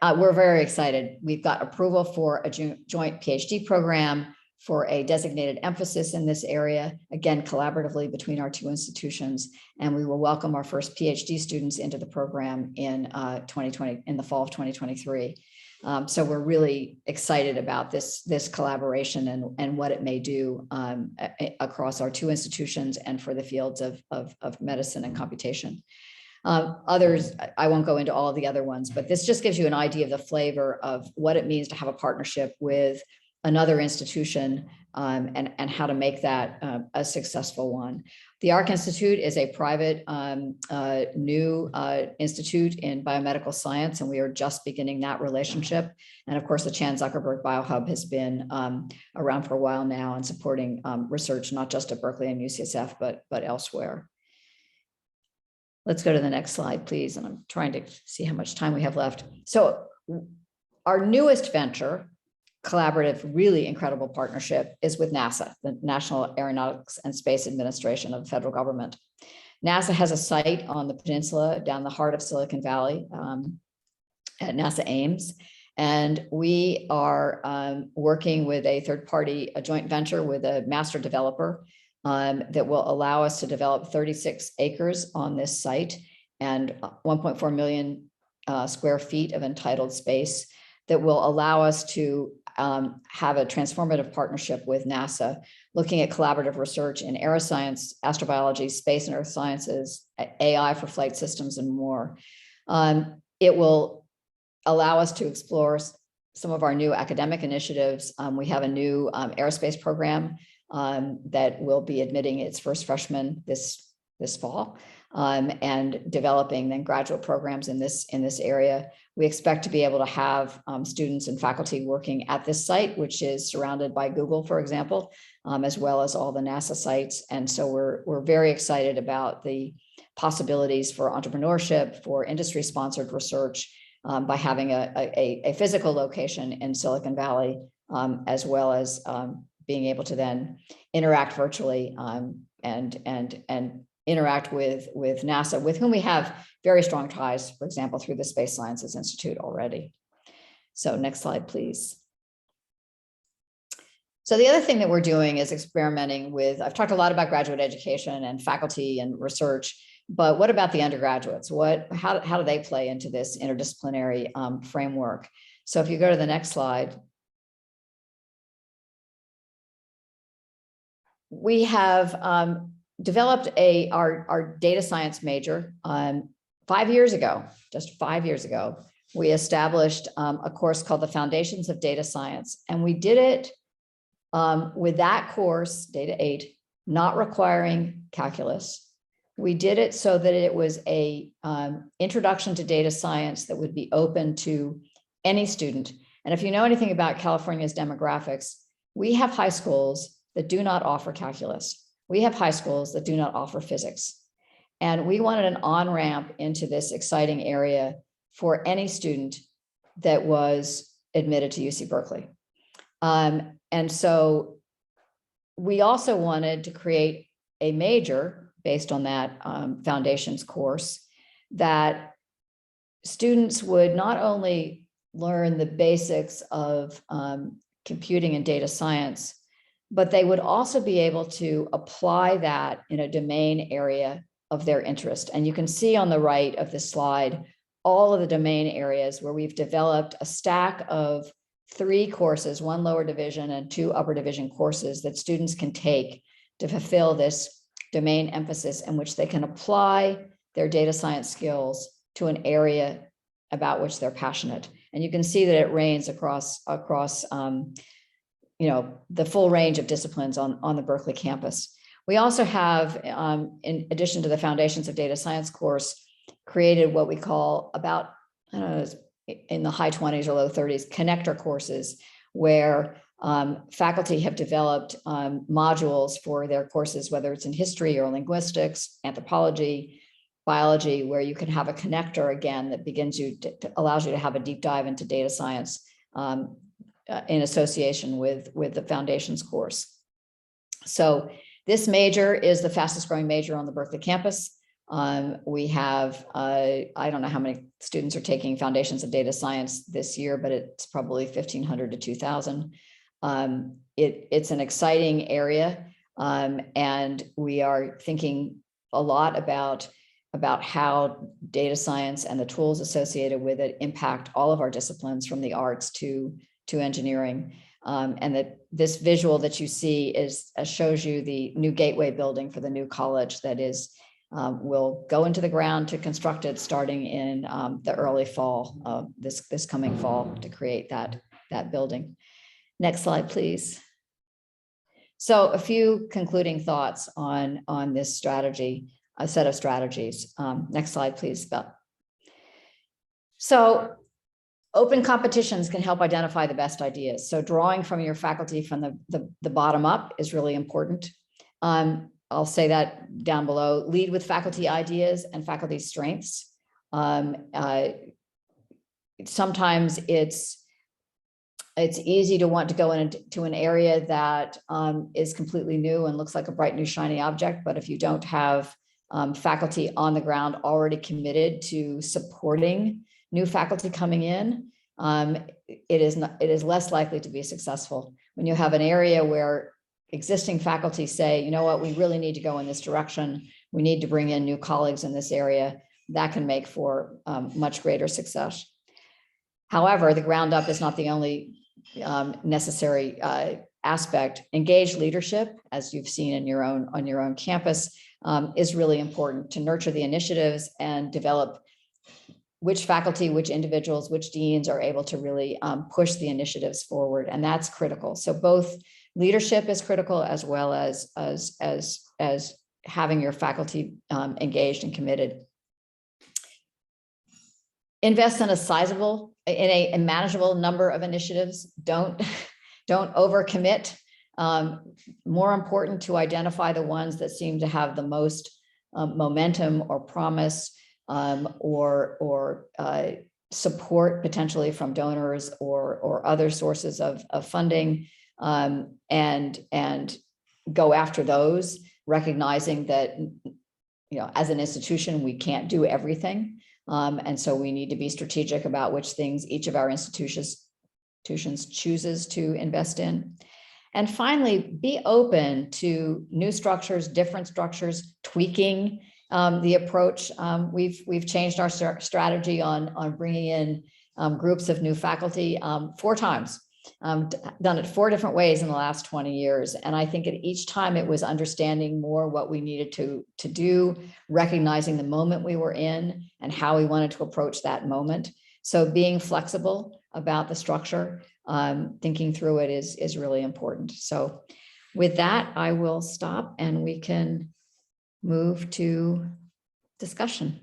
we're very excited. We've got approval for a joint PhD program for a designated emphasis in this area, again, collaboratively between our two institutions. And we will welcome our first PhD students into the program in the fall of 2023. So we're really excited about this collaboration and what it may do across our two institutions and for the fields of medicine and computation. Others, I won't go into all of the other ones, but this just gives you an idea of the flavor of what it means to have a partnership with another institution and how to make that a successful one. The ARC Institute is a private new institute in biomedical science, and we are just beginning that relationship. And of course, the Chan Zuckerberg BioHub has been around for a while now and supporting research, not just at Berkeley and UCSF, but elsewhere. Let's go to the next slide, please. And I'm trying to see how much time we have left. So our newest venture, collaborative, really incredible partnership, is with NASA, the National Aeronautics and Space Administration of the federal government. NASA has a site on the peninsula down the heart of Silicon Valley at NASA Ames. And we are working with a third party, a joint venture with a master developer that will allow us to develop 36 acres on this site and 1.4 million square feet of entitled space that will allow us to have a transformative partnership with NASA, looking at collaborative research in aeroscience, astrobiology, space and earth sciences, AI for flight systems, and more. It will allow us to explore some of our new academic initiatives. We have a new aerospace program that will be admitting its first freshmen this fall, and developing then graduate programs in this area. We expect to be able to have students and faculty working at this site, which is surrounded by Google, for example, as well as all the NASA sites. And so we're very excited about the possibilities for entrepreneurship, for industry-sponsored research, by having a physical location in Silicon Valley, as well as being able to then interact virtually and interact with NASA, with whom we have very strong ties, for example, through the Space Sciences Institute already. So next slide, please. So the other thing that we're doing is experimenting with, I've talked a lot about graduate education and faculty and research, but what about the undergraduates? How do they play into this interdisciplinary framework? So if you go to the next slide, we have developed our data science major 5 years ago, just 5 years ago. We established a course called the Foundations of Data Science, and we did it with that course, Data 8, not requiring calculus. We did it so that it was a introduction to data science that would be open to any student. And if you know anything about California's demographics, we have high schools that do not offer calculus. We have high schools that do not offer physics. And we wanted an on-ramp into this exciting area for any student that was admitted to UC Berkeley. And so we also wanted to create a major based on that foundations course that students would not only learn the basics of computing and data science, but they would also be able to apply that in a domain area of their interest. And you can see on the right of this slide, all of the domain areas where we've developed a stack of 3 courses, 1 lower division and 2 upper division courses that students can take to fulfill this domain emphasis in which they can apply their data science skills to an area about which they're passionate. And you can see that it reigns across you know, the full range of disciplines on the Berkeley campus. We also have, in addition to the Foundations of Data Science course, created what we call about, I don't know, in the high 20s or low 30s, connector courses, where faculty have developed modules for their courses, whether it's in history or linguistics, anthropology, biology, where you can have a connector again that begins you to allows you to have a deep dive into data science in association with the foundations course. So this major is the fastest growing major on the Berkeley campus. We have, I don't know how many students are taking Foundations of Data Science this year, but it's probably 1,500 to 2,000. It's an exciting area, and we are thinking a lot about how data science and the tools associated with it impact all of our disciplines, from the arts to engineering. And that this visual that you see shows you the new gateway building for the new college that is will go into the ground to construct it starting in the early fall, this coming fall, to create that building. Next slide, please. So a few concluding thoughts on this strategy, a set of strategies. Next slide, please, Beth. So open competitions can help identify the best ideas. So drawing from your faculty from the bottom up is really important. I'll say that down below. Lead with faculty ideas and faculty strengths. Sometimes it's easy to want to go into an area that is completely new and looks like a bright new shiny object. But if you don't have faculty on the ground already committed to supporting new faculty coming in, it is less likely to be successful. When you have an area where existing faculty say, you know what, we really need to go in this direction, we need to bring in new colleagues in this area, that can make for much greater success. However, the ground up is not the only necessary aspect. Engaged leadership, as you've seen on your own campus, is really important to nurture the initiatives and develop which faculty, which individuals, which deans are able to really push the initiatives forward. And that's critical. So both leadership is critical, as well as having your faculty engaged and committed. Invest in a manageable number of initiatives. Don't overcommit. More important to identify the ones that seem to have the most momentum or promise, or support potentially from donors or other sources of funding, and go after those, recognizing that, you know, as an institution, we can't do everything. And so we need to be strategic about which things each of our institutions chooses to invest in. And finally, be open to new structures, different structures, tweaking the approach. We've changed our strategy on bringing in groups of new faculty 4 times. Done it 4 different ways in the last 20 years. And I think at each time it was understanding more what we needed to do, recognizing the moment we were in and how we wanted to approach that moment. So being flexible about the structure, thinking through it is really important. So with that, I will stop and we can move to discussion.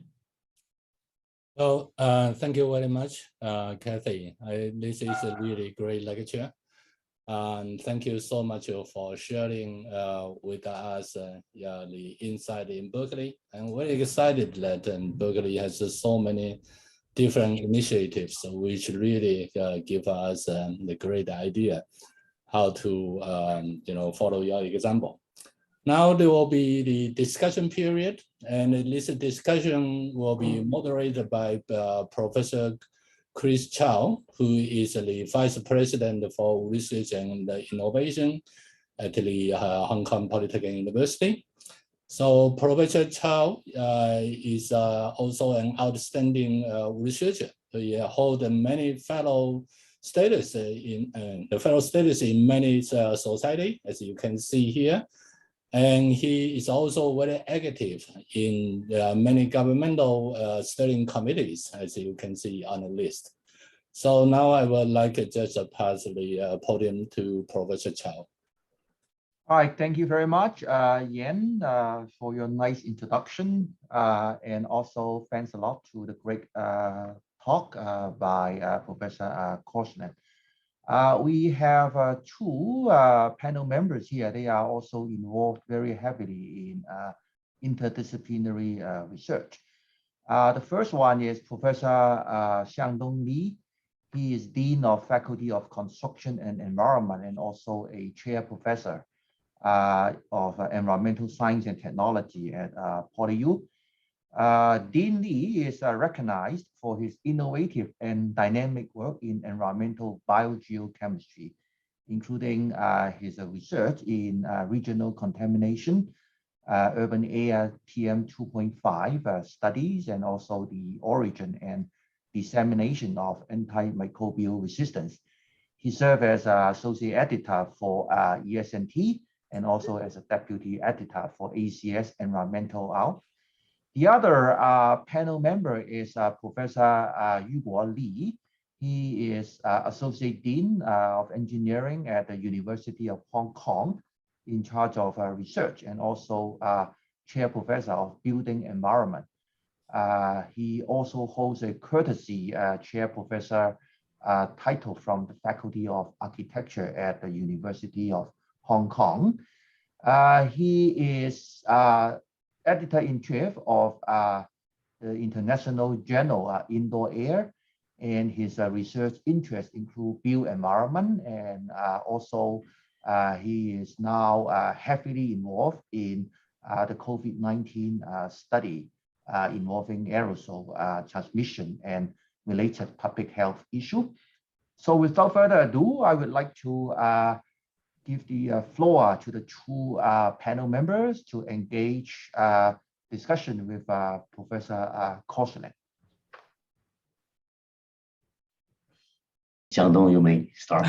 Well, thank you very much, Kathy. This is a really great lecture. And thank you so much for sharing with us the insight in Berkeley. I'm very excited that Berkeley has so many different initiatives, which really give us the great idea how to follow your example. Now there will be the discussion period, and this discussion will be moderated by Professor Chris Chow, who is the Vice President for Research and Innovation at the Hong Kong Polytechnic University. So Professor Chow is also an outstanding researcher. He holds many fellow status in many societies, as you can see here. And he is also very active in many governmental steering committees, as you can see on the list. So now I would like to just pass the podium to Professor Chow. All right, thank you very much, Yan, for your nice introduction. And also thanks a lot to the great talk by Professor Koshland. We have two panel members here. They are also involved very heavily in interdisciplinary research. The first one is Professor Xiangdong Li. He is Dean of Faculty of Construction and Environment and also a chair professor of Environmental Science and Technology at PolyU. Dean Li is recognized for his innovative and dynamic work in environmental biogeochemistry, including his research in regional contamination, urban air PM 2.5 studies, and also the origin and dissemination of antimicrobial resistance. He served as associate editor for ESNT and also as a deputy editor for ACS Environmental Out. The other panel member is Professor Yuguo Li. He is Associate Dean of Engineering at the University of Hong Kong, in charge of research and also Chair Professor of Building Environment. He also holds a courtesy Chair Professor title from the Faculty of Architecture at the University of Hong Kong. He is editor-in-chief of the international journal Indoor Air, and his research interests include built environment, and also he is now heavily involved in the COVID-19 study involving aerosol transmission and related public health issue. So without further ado, I would like to give the floor to the two panel members to engage discussion with Professor Koshland. Xiangdong, you may start.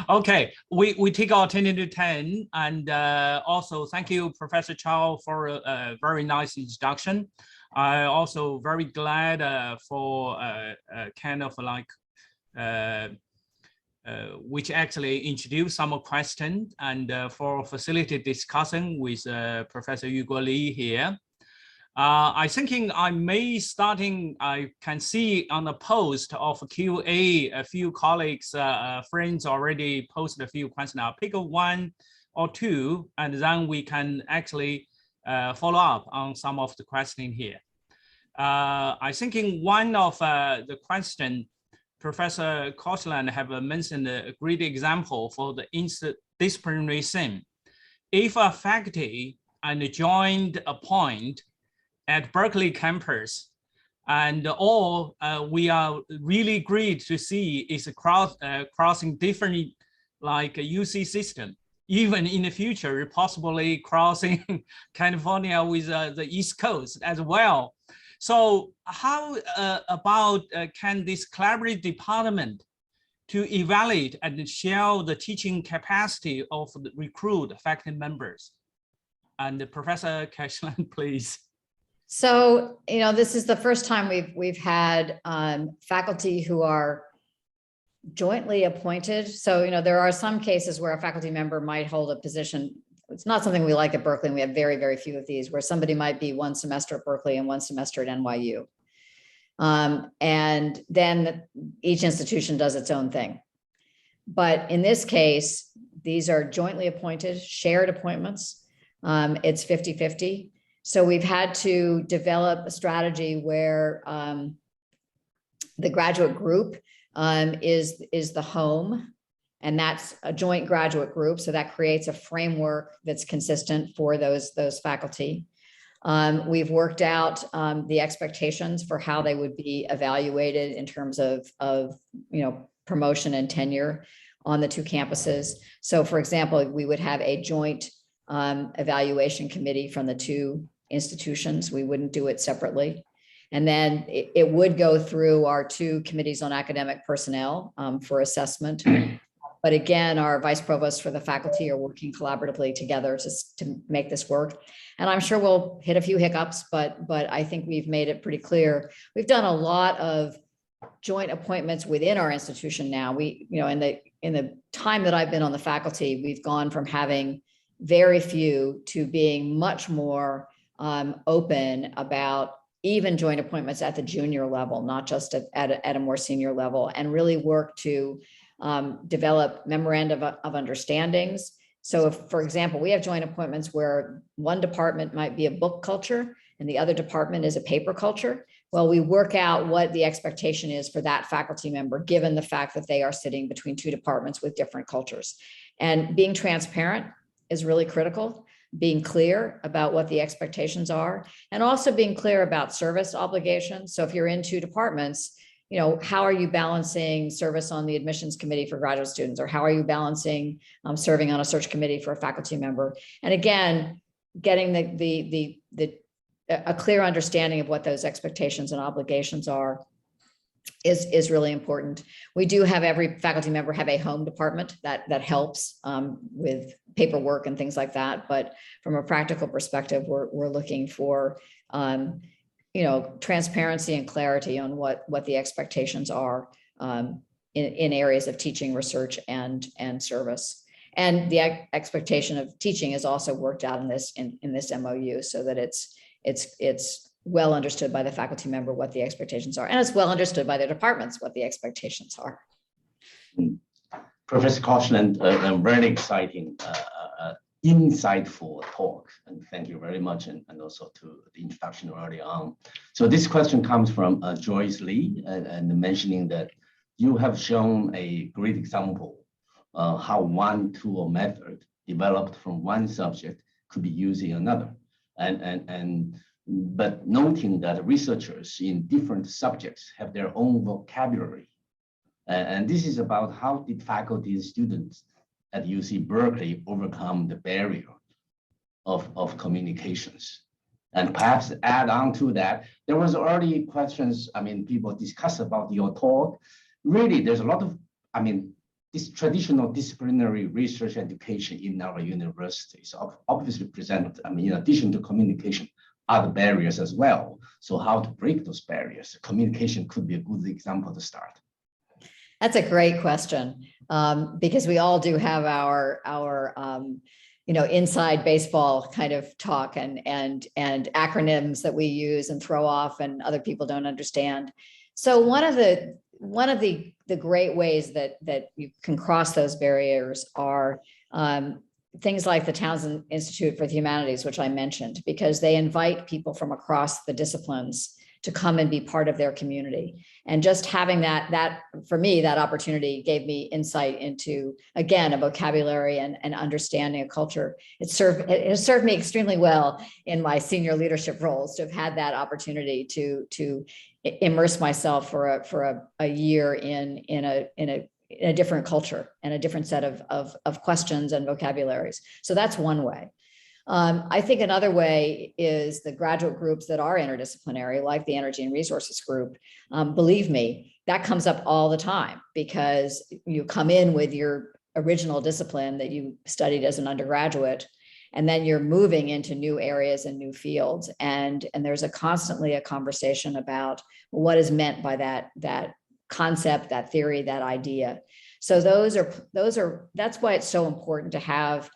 Okay, we take our 10 into 10, and also thank you, Professor Chow, for a very nice introduction. I also very glad for kind of like which actually introduced some questions and for facilitated discussion with Professor Yuguo Li here. I thinking I may starting, I can see on the post of QA, a few colleagues, friends already posted a few questions. I'll pick one or two, and then we can actually follow up on some of the questions here. I thinking one of the question, Professor Koshland have mentioned a great example for the interdisciplinary sim. If a faculty and joined a point at Berkeley campus, and all we are really great to see is crossing different like a UC system, even in the future, possibly crossing California with the East Coast as well. So how about can this collaborative department to evaluate and share the teaching capacity of the recruit faculty members? And Professor Koshland, please. So, you know, this is the first time we've had faculty who are jointly appointed. So, you know, there are some cases where a faculty member might hold a position. It's not something we like at Berkeley, and we have very, very few of these, where somebody might be one semester at Berkeley and one semester at NYU. And then each institution does its own thing. But in this case, these are jointly appointed, shared appointments. It's 50-50. So we've had to develop a strategy where the graduate group is the home, and that's a joint graduate group. So that creates a framework that's consistent for those faculty. We've worked out the expectations for how they would be evaluated in terms of you know, promotion and tenure on the two campuses. So for example, we would have a joint evaluation committee from the two institutions. We wouldn't do it separately. And then it would go through our two committees on academic personnel for assessment. But again, our vice provosts for the faculty are working collaboratively together to make this work. And I'm sure we'll hit a few hiccups, but I think we've made it pretty clear. We've done a lot of joint appointments within our institution now. We, you know, in the time that I've been on the faculty, we've gone from having very few to being much more open about even joint appointments at the junior level, not just at a more senior level, and really work to develop memorandum of understandings. So if, for example, we have joint appointments where one department might be a book culture and the other department is a paper culture. Well, we work out what the expectation is for that faculty member, given the fact that they are sitting between two departments with different cultures. And being transparent is really critical. Being clear about what the expectations are, and also being clear about service obligations. So if you're in two departments, you know, how are you balancing service on the admissions committee for graduate students, or how are you balancing serving on a search committee for a faculty member? And again, getting a clear understanding of what those expectations and obligations are is really important. We do have every faculty member have a home department that helps with paperwork and things like that. But from a practical perspective, we're looking for you know, transparency and clarity on what the expectations are in areas of teaching, research, and service. And the expectation of teaching is also worked out in this MOU, so that it's well understood by the faculty member what the expectations are, and it's well understood by the departments what the expectations are. Professor Koshland, a very exciting, insightful talk, and thank you very much, and also to the introduction early on. So this question comes from Joyce Lee, and mentioning that you have shown a great example how one tool or method developed from one subject could be used in another, but noting that researchers in different subjects have their own vocabulary. And this is about how did faculty and students at UC Berkeley overcome the barrier of communications. And perhaps add on to that, there was already questions, I mean, people discuss about your talk. Really, there's a lot of, I mean, this traditional disciplinary research education in our universities obviously present, I mean, in addition to communication, other barriers as well. So how to break those barriers? Communication could be a good example to start. That's a great question, because we all do have our you know, inside baseball kind of talk and acronyms that we use and throw off and other people don't understand. So one of the great ways that you can cross those barriers are things like the Townsend Institute for the Humanities, which I mentioned, because they invite people from across the disciplines to come and be part of their community. And just having that for me, that opportunity gave me insight into, again, a vocabulary and understanding of culture. It has served me extremely well in my senior leadership roles to have had that opportunity to immerse myself for a year in a different culture and a different set of questions and vocabularies. So that's one way. I think another way is the graduate groups that are interdisciplinary, like the Energy and Resources group. Believe me, that comes up all the time, because you come in with your original discipline that you studied as an undergraduate, and then you're moving into new areas and new fields. And there's constantly a conversation about what is meant by that concept, that theory, that idea. So that's why it's so important to have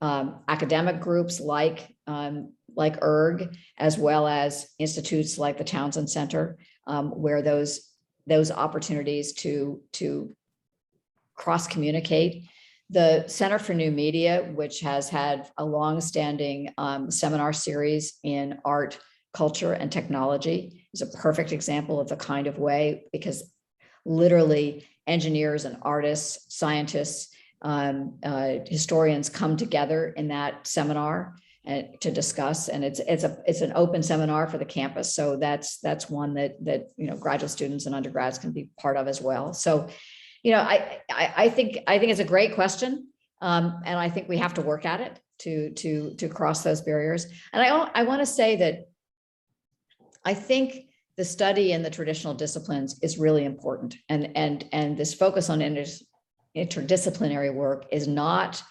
academic groups like ERG, as well as institutes like the Townsend Center, where those opportunities to cross-communicate. The Center for New Media, which has had a long-standing seminar series in art, culture, and technology, is a perfect example of the kind of way, because literally engineers and artists, scientists, historians come together in that seminar to discuss, and it's an open seminar for the campus. So that's one that graduate students and undergrads can be part of as well. So, I think it's a great question, and I think we have to work at it to cross those barriers. And I want to say that I think the study in the traditional disciplines is really important, and this focus on interdisciplinary work is not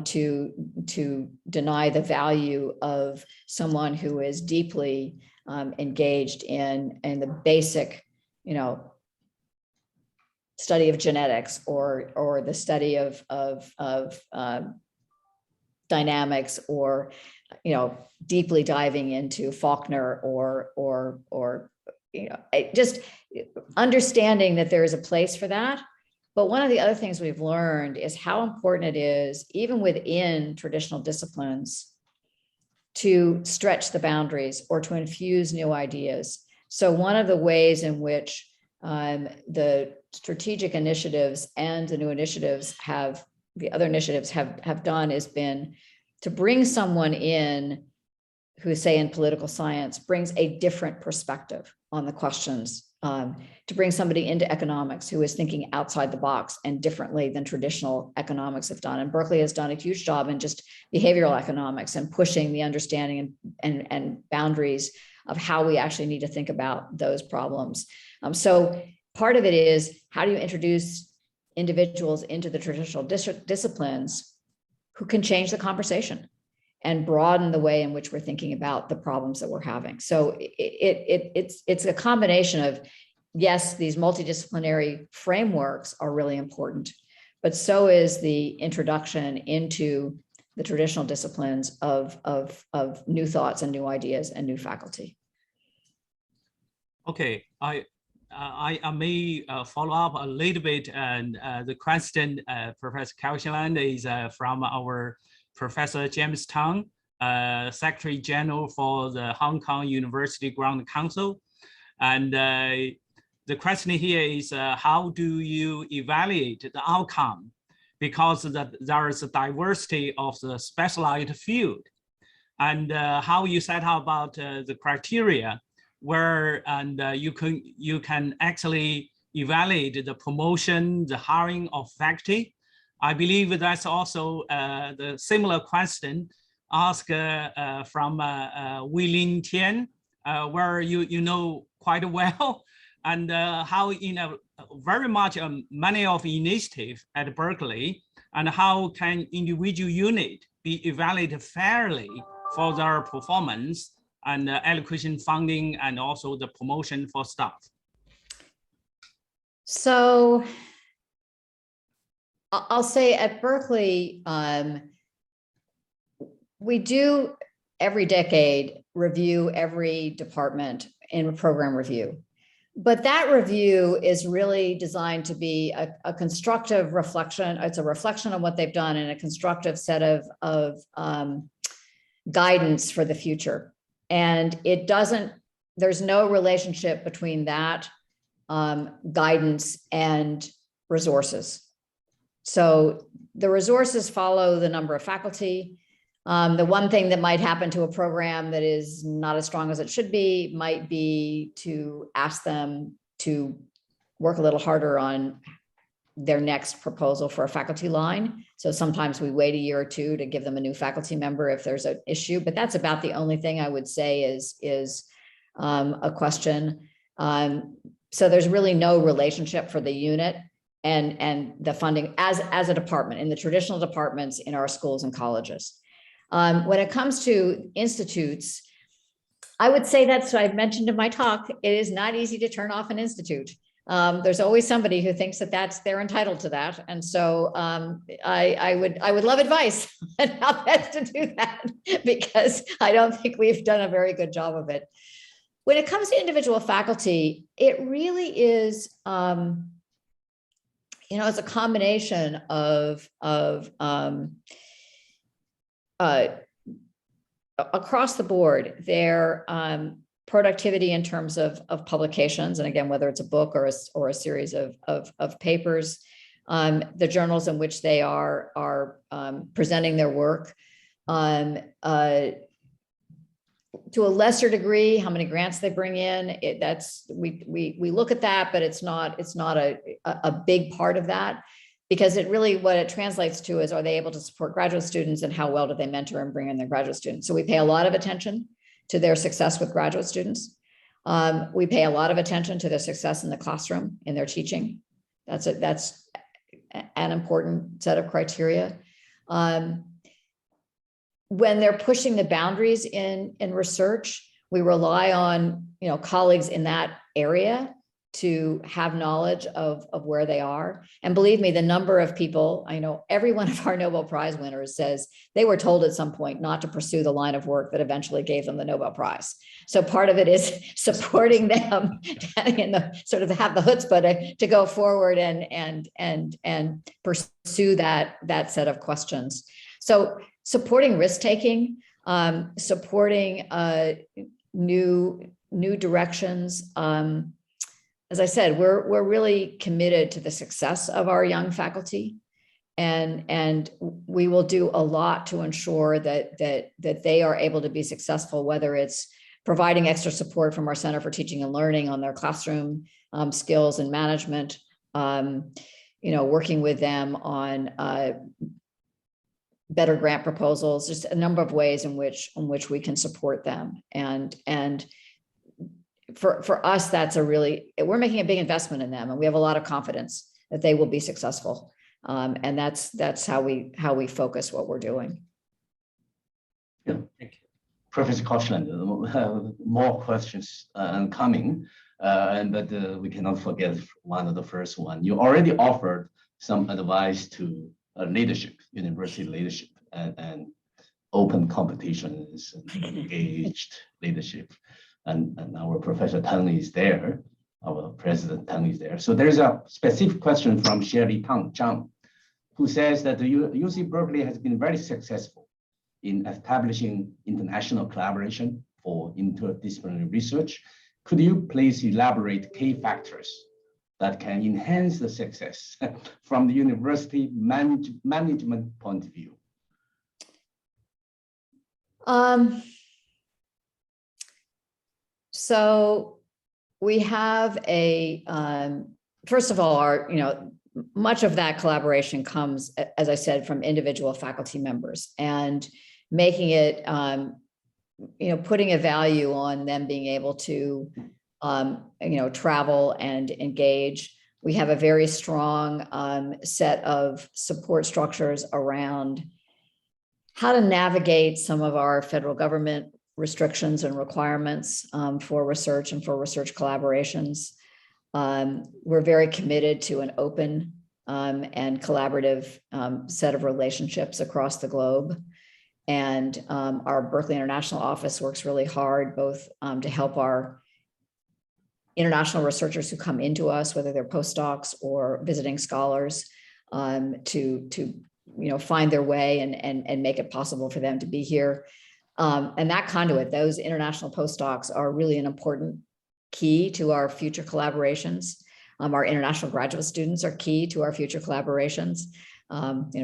to deny the value of someone who is deeply engaged in the basic, study of genetics or the study of dynamics, or deeply diving into Faulkner or just understanding that there is a place for that. But one of the other things we've learned is how important it is, even within traditional disciplines, to stretch the boundaries or to infuse new ideas. So one of the ways in which the strategic initiatives and the new initiatives have done has been to bring someone in who, say in political science, brings a different perspective on the questions, to bring somebody into economics who is thinking outside the box and differently than traditional economics have done. And Berkeley has done a huge job in just behavioral economics and pushing the understanding and boundaries of how we actually need to think about those problems. So part of it is, how do you introduce individuals into the traditional disciplines who can change the conversation and broaden the way in which we're thinking about the problems that we're having? So it's a combination of, yes, these multidisciplinary frameworks are really important, but so is the introduction into the traditional disciplines of new thoughts and new ideas and new faculty. Okay, I may follow up a little bit, and the question Professor Koshland is from our Professor James Tang, Secretary General for the Hong Kong University Grand Council. And the question here is, how do you evaluate the outcome? Because there is a diversity of the specialized field, and how you set out about the criteria where you can actually evaluate the promotion, the hiring of faculty. I believe that's also the similar question asked from Wei-Ling Tian, where you know quite well, and how very much many of initiatives at Berkeley, and how can individual unit be evaluated fairly for their performance and allocation funding and also the promotion for staff. So I'll say at Berkeley, we do every decade review every department in a program review. But that review is really designed to be a constructive reflection. It's a reflection on what they've done and a constructive set of guidance for the future. And there's no relationship between that guidance and resources. So the resources follow the number of faculty. The one thing that might happen to a program that is not as strong as it should be might be to ask them to work a little harder on their next proposal for a faculty line. So sometimes we wait a year or two to give them a new faculty member if there's an issue, but that's about the only thing I would say is a question. So there's really no relationship for the unit and the funding as a department in the traditional departments in our schools and colleges. When it comes to institutes, I would say that's what I've mentioned in my talk. It is not easy to turn off an institute. there's always somebody who thinks that they're entitled to that. And so I would love advice on how best to do that, because I don't think we've done a very good job of it. When it comes to individual faculty, it really is, it's a combination of across the board, their productivity in terms of publications, and again, whether it's a book or a series of papers, the journals in which they are presenting their work, to a lesser degree, how many grants they bring in. We look at that, but it's not a big part of that, because it really, what it translates to is, are they able to support graduate students, and how well do they mentor and bring in their graduate students? So we pay a lot of attention to their success with graduate students. We pay a lot of attention to their success in the classroom, in their teaching. That's an important set of criteria. When they're pushing the boundaries in research, we rely on colleagues in that area to have knowledge of where they are. And believe me, the number of people, I know every one of our Nobel Prize winners says they were told at some point not to pursue the line of work that eventually gave them the Nobel Prize. So part of it is supporting them and sort of have the chutzpah to go forward and pursue that set of questions. So supporting risk-taking, supporting new directions. As I said, we're really committed to the success of our young faculty, and we will do a lot to ensure that they are able to be successful, whether it's providing extra support from our Center for Teaching and Learning on their classroom skills and management, working with them on better grant proposals, just a number of ways in which we can support them. And for us, we're making a big investment in them, and we have a lot of confidence that they will be successful. And that's how we focus what we're doing. Yeah. Thank you. Professor Koshland, more questions coming, but we cannot forget one of the first one. You already offered some advice to leadership, university leadership, and open competitions and engaged leadership. And our Professor Teng is there, our President Teng is there. So there's a specific question from Sherry Zhang, who says that the UC Berkeley has been very successful in establishing international collaboration for interdisciplinary research. Could you please elaborate key factors that can enhance the success from the university management point of view? So we have first of all, much of that collaboration comes, as I said, from individual faculty members, and making it, putting a value on them being able to, travel and engage. We have a very strong set of support structures around how to navigate some of our federal government restrictions and requirements for research and for research collaborations. We're very committed to an open and collaborative set of relationships across the globe. And our Berkeley International Office works really hard, both to help our international researchers who come into us, whether they're postdocs or visiting scholars, to find their way and make it possible for them to be here. And that conduit, those international postdocs, are really an important key to our future collaborations. Our international graduate students are key to our future collaborations.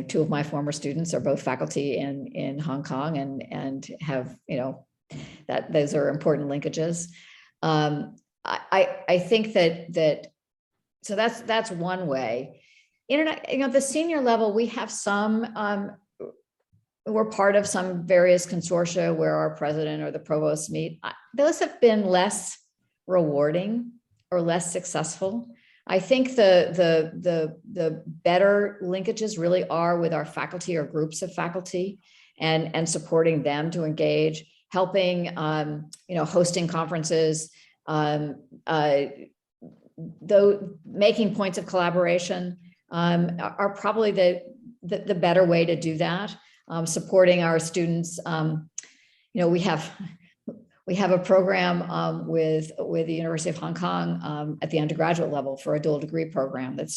Two of my former students are both faculty in Hong Kong and have, those are important linkages. I think so that's one way. The senior level, we have some, we're part of some various consortia where our president or the provost meet. Those have been less rewarding or less successful. I think the better linkages really are with our faculty or groups of faculty, and supporting them to engage, helping, hosting conferences, though making points of collaboration are probably the better way to do that. Supporting our students. We have a program with the University of Hong Kong at the undergraduate level for a dual degree program it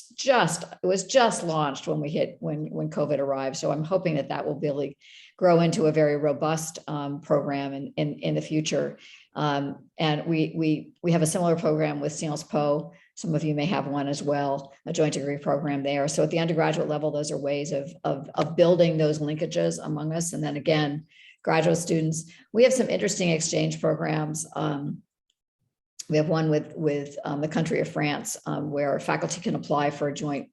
was just launched when when COVID arrived. So I'm hoping that will really grow into a very robust program in the future. And we have a similar program with Sciences Po. Some of you may have one as well, a joint degree program there. So at the undergraduate level, those are ways of building those linkages among us. And then again, graduate students, we have some interesting exchange programs. We have one with the country of France where faculty can apply for a joint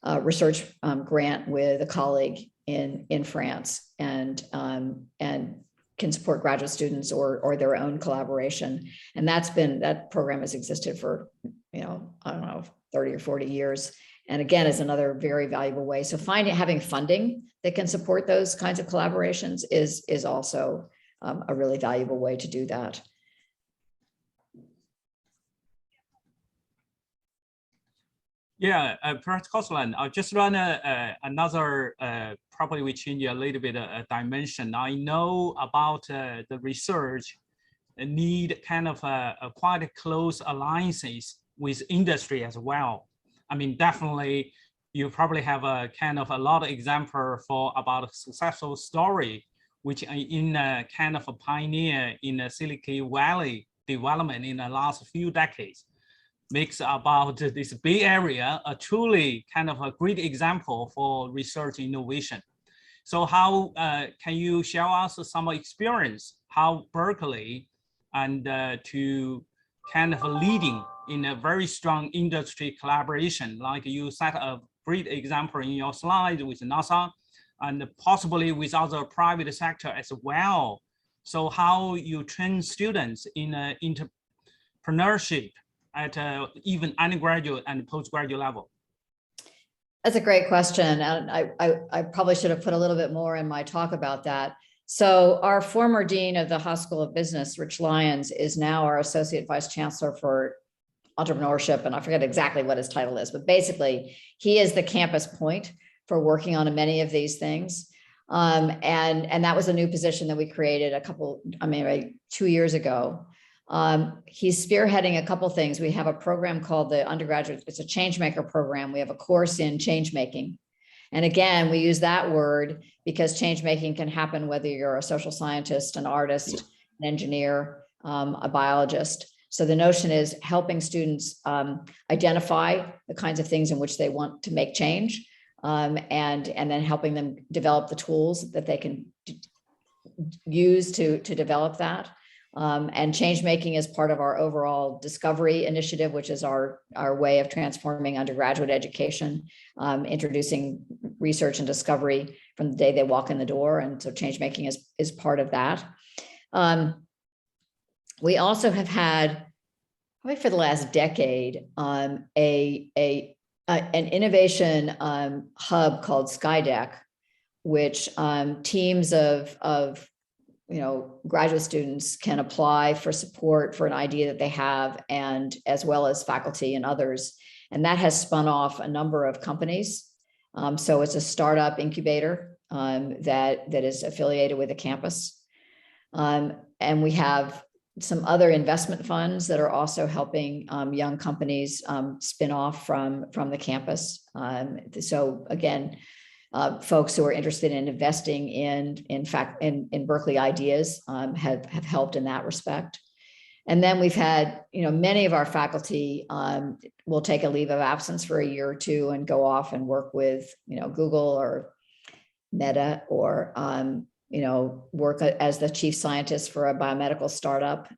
research grant with a colleague in France and can support graduate students or their own collaboration. And that program has existed for, I don't know, 30 or 40 years. And again, is another very valuable way. So having funding that can support those kinds of collaborations is also a really valuable way to do that. Yeah, Prof. Koshland, I'll just run another, probably we change a little bit dimension. I know about the research need kind of quite close alliances with industry as well. I mean, definitely, you probably have a kind of a lot of example about a successful story, which in kind of a pioneer in Silicon Valley development in the last few decades. Makes about this Bay Area a truly kind of a great example for research innovation. So how can you share us some experience how Berkeley and to kind of leading in a very strong industry collaboration, like you set a great example in your slide with NASA and possibly with other private sector as well. So how you train students in entrepreneurship at even undergraduate and postgraduate level? That's a great question. And I probably should have put a little bit more in my talk about that. So our former dean of the Haas School of Business, Rich Lyons, is now our associate vice chancellor for entrepreneurship. And I forget exactly what his title is, but basically he is the campus point for working on many of these things. And that was a new position that we created 2 years ago. He's spearheading a couple things. We have a program called the undergraduate, it's a changemaker program. We have a course in change making. And again, we use that word because change making can happen whether you're a social scientist, an artist, an engineer, a biologist. So the notion is helping students identify the kinds of things in which they want to make change, and then helping them develop the tools that they can use to develop that. And change making is part of our overall discovery initiative, which is our way of transforming undergraduate education, introducing research and discovery from the day they walk in the door. And so change making is part of that. We also have had, probably for the last decade, an innovation hub called Skydeck, which teams of graduate students can apply for support for an idea that they have, and as well as faculty and others. And that has spun off a number of companies. So it's a startup incubator that is affiliated with a campus. And we have some other investment funds that are also helping young companies spin off from the campus. So again, folks who are interested in investing in Berkeley ideas have helped in that respect. And then we've had, many of our faculty will take a leave of absence for a year or two and go off and work with, Google or Meta, or, work as the chief scientist for a biomedical startup.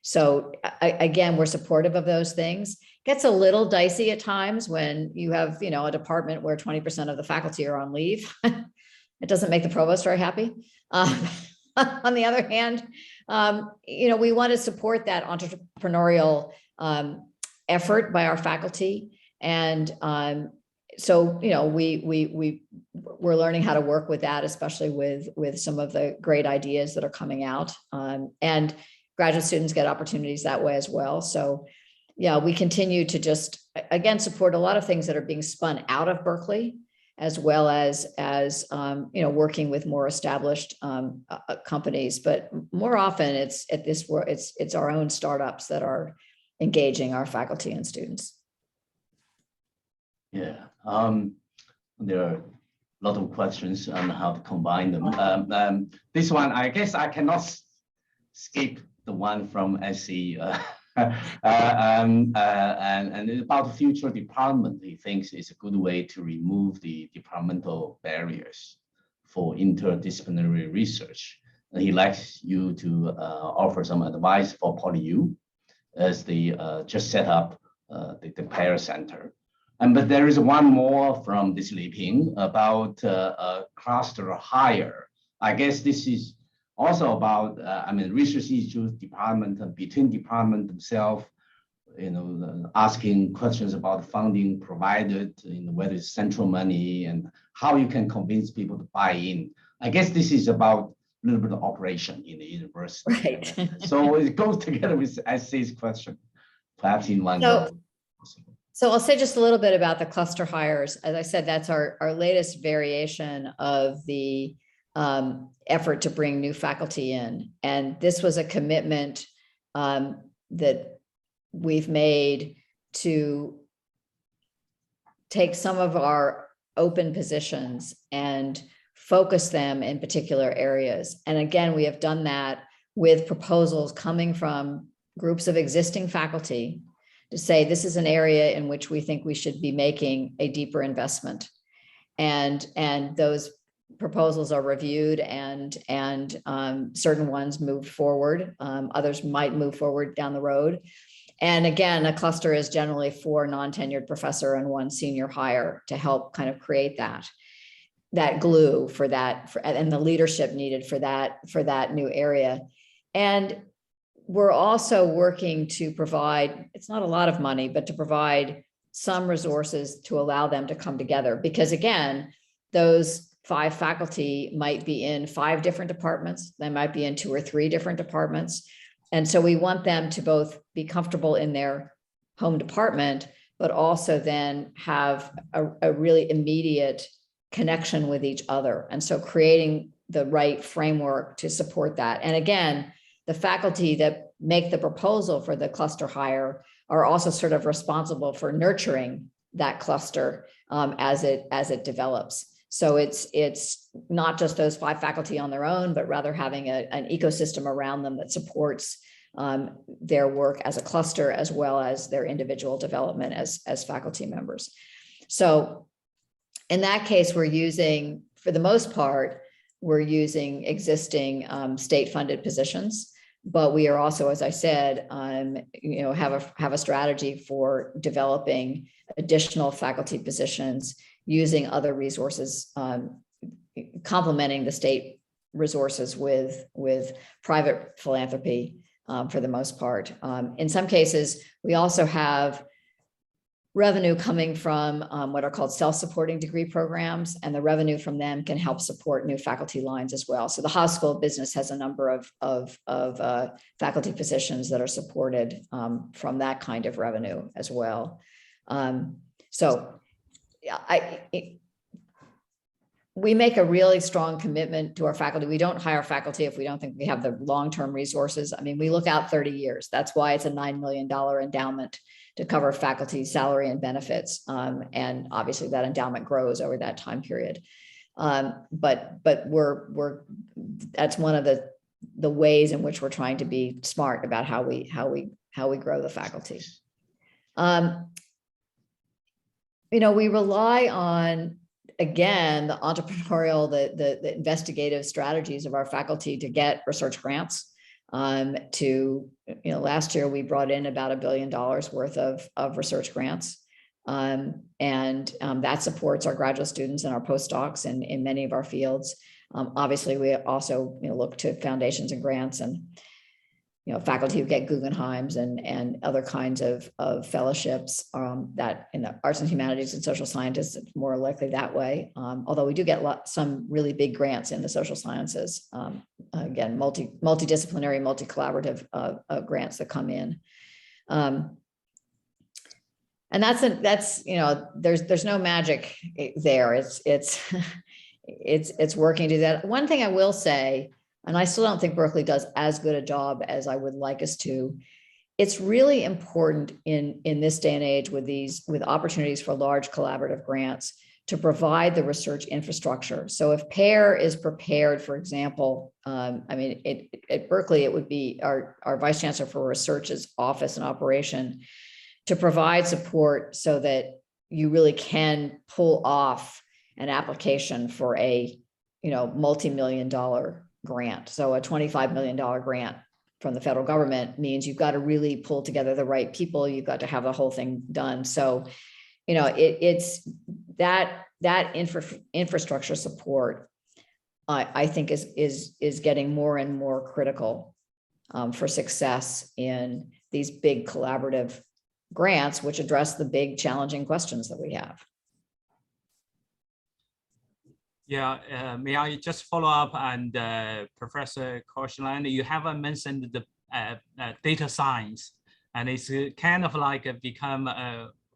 So again, we're supportive of those things. Gets a little dicey at times when you have, a department where 20% of the faculty are on leave. It doesn't make the provost very happy. On the other hand, we want to support that entrepreneurial effort by our faculty. And so, we're learning how to work with that, especially with some of the great ideas that are coming out. And graduate students get opportunities that way as well. So yeah, we continue to just, again, support a lot of things that are being spun out of Berkeley, as well as you know, working with more established companies. But more often it's it's our own startups that are engaging our faculty and students. Yeah, there are a lot of questions on how to combine them. This one, I guess I cannot skip the one from SC. And about the future department, he thinks it's a good way to remove the departmental barriers for interdisciplinary research. And he likes you to offer some advice for PolyU as they just set up the pair center. But there is one more from this Li Ping about a cluster hire. I guess this is also about, I mean, research institute department and between department themselves, you know, asking questions about funding provided, you know, whether it's central money and how you can convince people to buy in. I guess this is about a little bit of operation in the university. Right. So it goes together with SC's question, perhaps in one go. So I'll say just a little bit about the cluster hires. As I said, that's our latest variation of the effort to bring new faculty in. And this was a commitment that we've made to take some of our open positions and focus them in particular areas. And again, we have done that with proposals coming from groups of existing faculty to say, this is an area in which we think we should be making a deeper investment. And those proposals are reviewed and certain ones moved forward. Others might move forward down the road. And again, a cluster is generally 4 non-tenured professor and 1 senior hire to help kind of create that glue for that, and the leadership needed for that new area. And we're also working to provide, it's not a lot of money, but to provide some resources to allow them to come together. Because again, those 5 faculty might be in 5 different departments. They might be in 2 or 3 different departments. And so we want them to both be comfortable in their home department, but also then have a really immediate connection with each other. And so creating the right framework to support that. And again, the faculty that make the proposal for the cluster hire are also sort of responsible for nurturing that cluster as it develops. So it's not just those 5 faculty on their own, but rather having an ecosystem around them that supports their work as a cluster, as well as their individual development as faculty members. So in that case, we're using, for the most part, we're using existing state-funded positions. But we are also, as I said, you know, have a strategy for developing additional faculty positions using other resources, complementing the state resources with private philanthropy for the most part. In some cases, we also have revenue coming from what are called self-supporting degree programs, and the revenue from them can help support new faculty lines as well. So the Haas School of Business has a number of faculty positions that are supported from that kind of revenue as well. We make a really strong commitment to our faculty. We don't hire faculty if we don't think we have the long-term resources. I mean, we look out 30 years. That's why it's a $9 million endowment to cover faculty salary and benefits. And obviously that endowment grows over that time period. But that's one of the ways in which we're trying to be smart about how we grow the faculty. You know, we rely on, again, the entrepreneurial, the investigative strategies of our faculty to get research grants. Last year we brought in about $1 billion worth of research grants. And that supports our graduate students and our postdocs in many of our fields. Obviously, we also look to foundations and grants and faculty who get Guggenheims and other kinds of fellowships that in the arts and humanities and social sciences, it's more likely that way. Although we do get some really big grants in the social sciences. Again, multidisciplinary, multi-collaborative grants that come in. And that's, you know, there's no magic there. It's working to do that. One thing I will say, and I still don't think Berkeley does as good a job as I would like us to, it's really important in this day and age with opportunities for large collaborative grants to provide the research infrastructure. So if PAIR is prepared, for example, I mean, at Berkeley, it would be our Vice Chancellor for Research's office and operation to provide support so that you really can pull off an application for a, you know, multi-million-dollar grant. So a $25 million grant from the federal government means you've got to really pull together the right people. You've got to have the whole thing done. So, you know, it's that infrastructure support, I think is getting more and more critical for success in these big collaborative grants, which address the big challenging questions that we have. Yeah, may I just follow up? And Professor Koshland, you haven't mentioned the data science, and it's kind of like become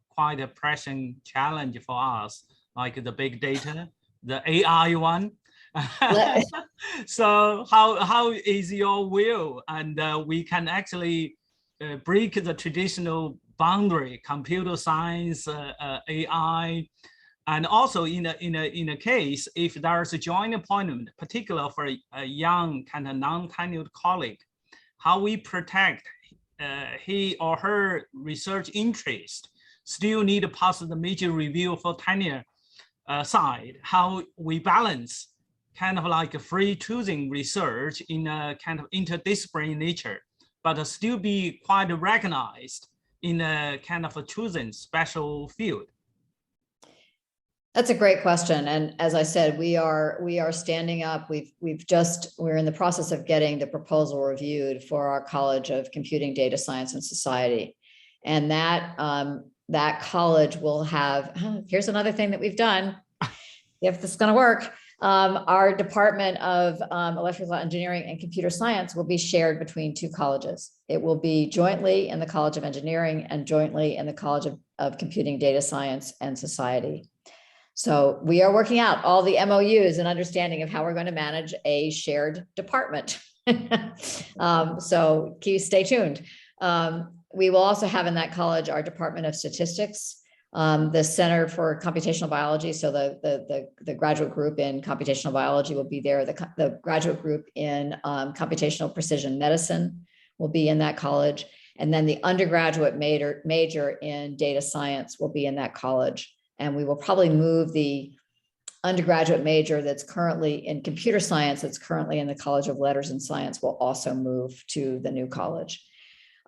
quite a pressing challenge for us, like the big data, the AI one. So how is your will? And we can actually break the traditional boundary, computer science, AI. And also in a case, if there's a joint appointment, particularly for a young kind of non-tenured colleague, how we protect he or her research interest, still need to pass the major review for tenure side, how we balance kind of like a free choosing research in a kind of interdisciplinary nature, but still be quite recognized in a kind of a chosen special field. That's a great question. And as I said, we are standing up. We're in the process of getting the proposal reviewed for our College of Computing, Data Science, and Society. And that college will have, here's another thing that we've done, if this is going to work. Our Department of Electrical Engineering and Computer Science will be shared between two colleges. It will be jointly in the College of Engineering and jointly in the College of Computing, Data Science, and Society. So we are working out all the MOUs and understanding of how we're going to manage a shared department. So stay tuned. We will also have in that college our Department of Statistics, the Center for Computational Biology. So the graduate group in computational biology will be there. The graduate group in computational precision medicine will be in that college. And then the undergraduate major in data science will be in that college. And we will probably move the undergraduate major that's currently in computer science, that's currently in the College of Letters and Science, will also move to the new college.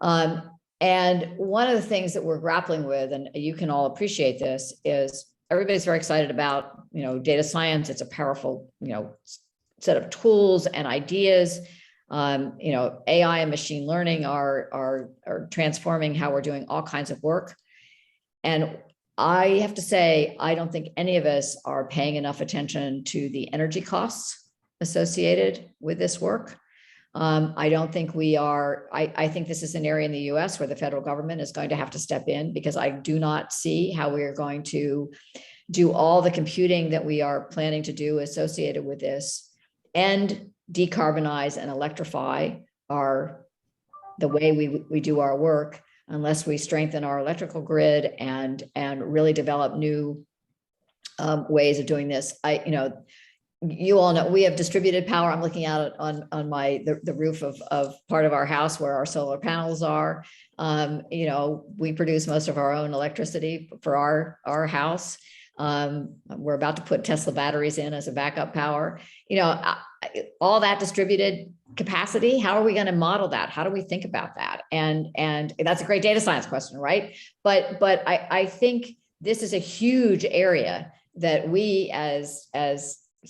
And one of the things that we're grappling with, and you can all appreciate this, is everybody's very excited about, you know, data science. It's a powerful, you know, set of tools and ideas. You know, AI and machine learning are transforming how we're doing all kinds of work. And I have to say, I don't think any of us are paying enough attention to the energy costs associated with this work. I don't think we are. I think this is an area in the US where the federal government is going to have to step in, because I do not see how we are going to do all the computing that we are planning to do associated with this and decarbonize and electrify the way we do our work, unless we strengthen our electrical grid and really develop new ways of doing this. You all know we have distributed power. I'm looking out on the roof of part of our house where our solar panels are. You know, we produce most of our own electricity for our house. We're about to put Tesla batteries in as a backup power. You know, all that distributed capacity, how are we going to model that? How do we think about that? And that's a great data science question, right? But I think this is a huge area that we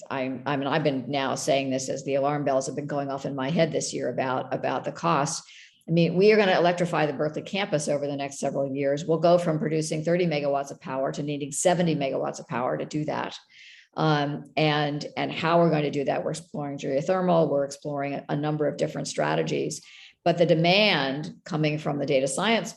I've been now saying this as the alarm bells have been going off in my head this year about the cost. I mean, we are going to electrify the Berkeley campus over the next several years. We'll go from producing 30 megawatts of power to needing 70 megawatts of power to do that. And how we're going to do that, we're exploring geothermal, we're exploring a number of different strategies. But the demand coming from the data science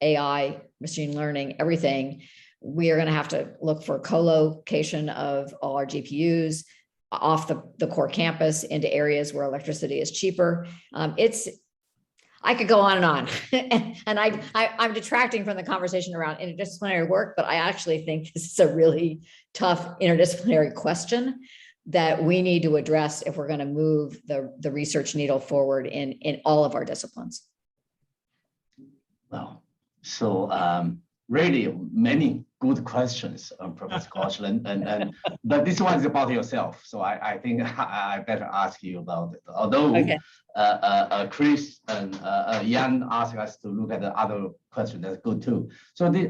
AI machine learning, everything, we are going to have to look for co-location of all our GPUs off the core campus into areas where electricity is cheaper. I could go on and on. And I'm detracting from the conversation around interdisciplinary work, but I actually think this is a really tough interdisciplinary question that we need to address if we're going to move the research needle forward in all of our disciplines. Well, so really many good questions, Professor Koshland, but this one is about yourself. So I think I better ask you about it. Although Okay. Chris and Yan asked us to look at the other question, that's good too. So the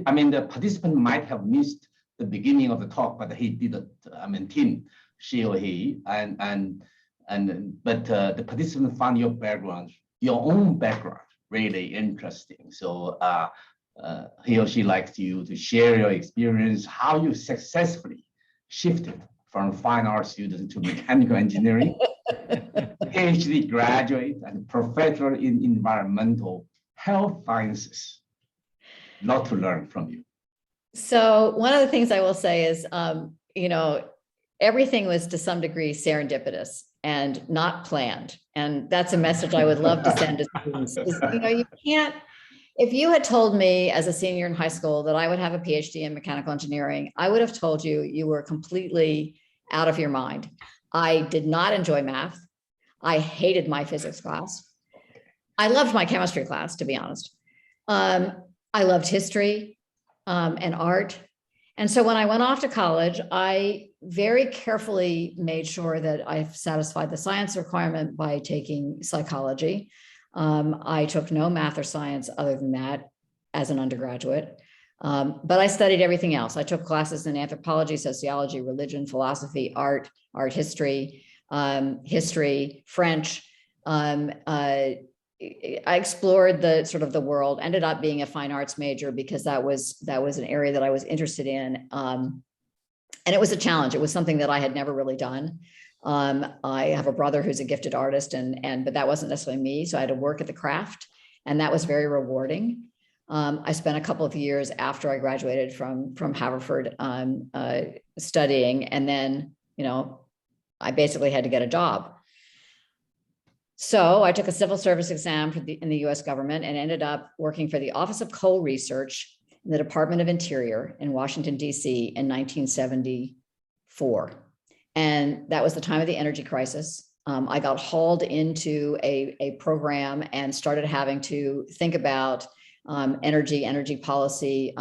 participant might have missed the beginning of the talk, but he didn't. Tim, she or he, but the participant found your background, your own background, really interesting. So he or she likes you to share your experience, how you successfully shifted from fine art student to mechanical engineering, PhD graduate and professor in environmental health sciences. Lot to learn from you. So one of the things I will say is, everything was to some degree serendipitous and not planned. And that's a message I would love to send to students. You can't, if you had told me as a senior in high school that I would have a PhD in mechanical engineering, I would have told you you were completely out of your mind. I did not enjoy math. I hated my physics class. I loved my chemistry class, to be honest. I loved history and art. And so when I went off to college, I very carefully made sure that I satisfied the science requirement by taking psychology. I took no math or science other than that as an undergraduate, but I studied everything else. I took classes in anthropology, sociology, religion, philosophy, art history, French. I explored the sort of the world, ended up being a fine arts major because that was an area that I was interested in. And it was a challenge. It was something that I had never really done. I have a brother who's a gifted artist but that wasn't necessarily me. So I had to work at the craft, and that was very rewarding. I spent a couple of years after I graduated from Haverford studying, and then, I basically had to get a job. So I took a civil service exam in the US government and ended up working for the Office of Coal Research in the Department of Interior in Washington, D.C. in 1974. And that was the time of the energy crisis. I got hauled into a program and started having to think about energy policy,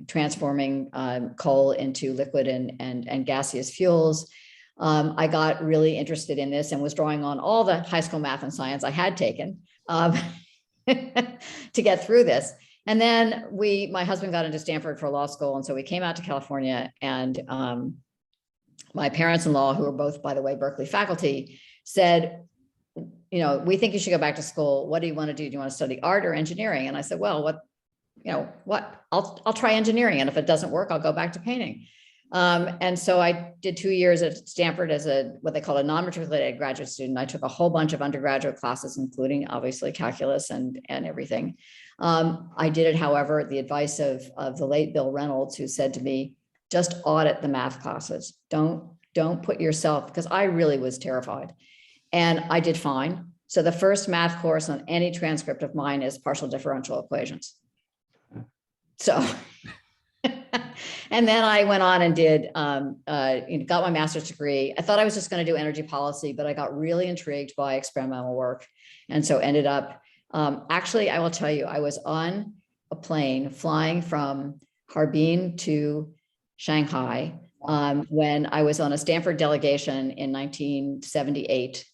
transforming coal into liquid and gaseous fuels. I got really interested in this and was drawing on all the high school math and science I had taken to get through this. And then my husband got into Stanford for law school. And so we came out to California, and my parents-in-law, who were both, by the way, Berkeley faculty, said, we think you should go back to school. What do you want to do? Do you want to study art or engineering? And I said, well, I'll try engineering. And if it doesn't work, I'll go back to painting. And so I did 2 years at Stanford as what they call a non-matriculated graduate student. I took a whole bunch of undergraduate classes, including obviously calculus and everything. I did it, however, at the advice of the late Bill Reynolds, who said to me, just audit the math classes. Don't put yourself, because I really was terrified. And I did fine. So the first math course on any transcript of mine is partial differential equations. So, and then I went on and did, got my master's degree. I thought I was just going to do energy policy, but I got really intrigued by experimental work. And so ended up, actually, I will tell you, I was on a plane flying from Harbin to Shanghai when I was on a Stanford delegation in 1978.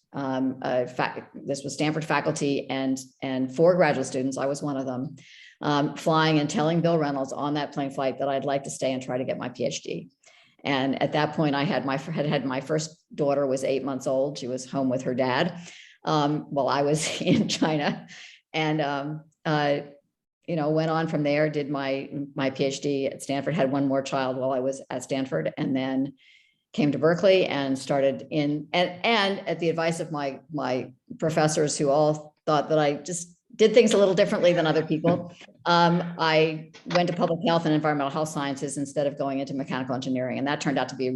This was Stanford faculty and 4 graduate students. I was one of them. Flying and telling Bill Reynolds on that plane flight that I'd like to stay and try to get my PhD. And at that point, I had my first daughter was 8 months old. She was home with her dad while I was in China, and went on from there. Did my PhD at Stanford. Had one more child while I was at Stanford, and then came to Berkeley and started and at the advice of my professors, who all thought that I just did things a little differently than other people. I went to public health and environmental health sciences instead of going into mechanical engineering. And that turned out to be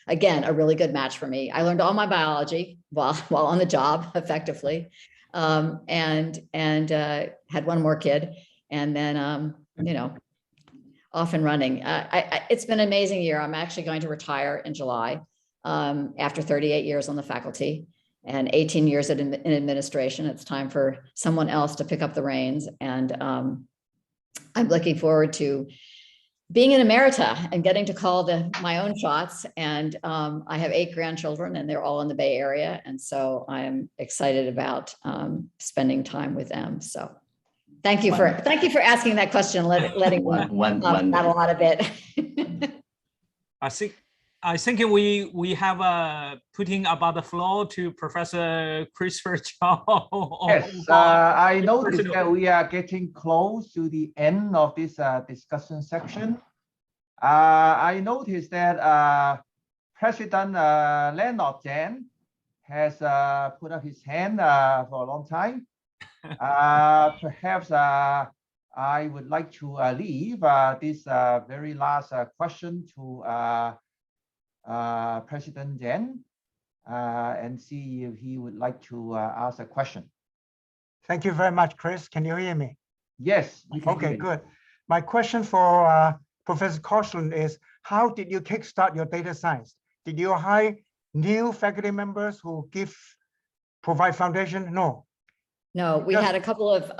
again, a really good match for me. I learned all my biology while on the job effectively, and had one more kid, and then, you know, off and running. It's been an amazing year. I'm actually going to retire in July after 38 years on the faculty and 18 years in administration. It's time for someone else to pick up the reins. And I'm looking forward to being an emerita and getting to call my own shots. And I have 8 grandchildren and they're all in the Bay Area. And so I'm excited about spending time with them. So thank you for asking that question, letting me battle out a bit. I think we have putting about the floor to Professor Christopher Chow. Yes, I noticed that we are getting close to the end of this discussion section. I noticed that President Leonard Jan has put up his hand for a long time. Perhaps I would like to leave this very last question to President Jan and see if he would like to ask a question. Thank you very much, Chris. Can you hear me? Yes. We can hear you. Good. My question for Professor Koshland is, how did you kickstart your data science? Did you hire new faculty members who provide foundation? No. No, we had a couple of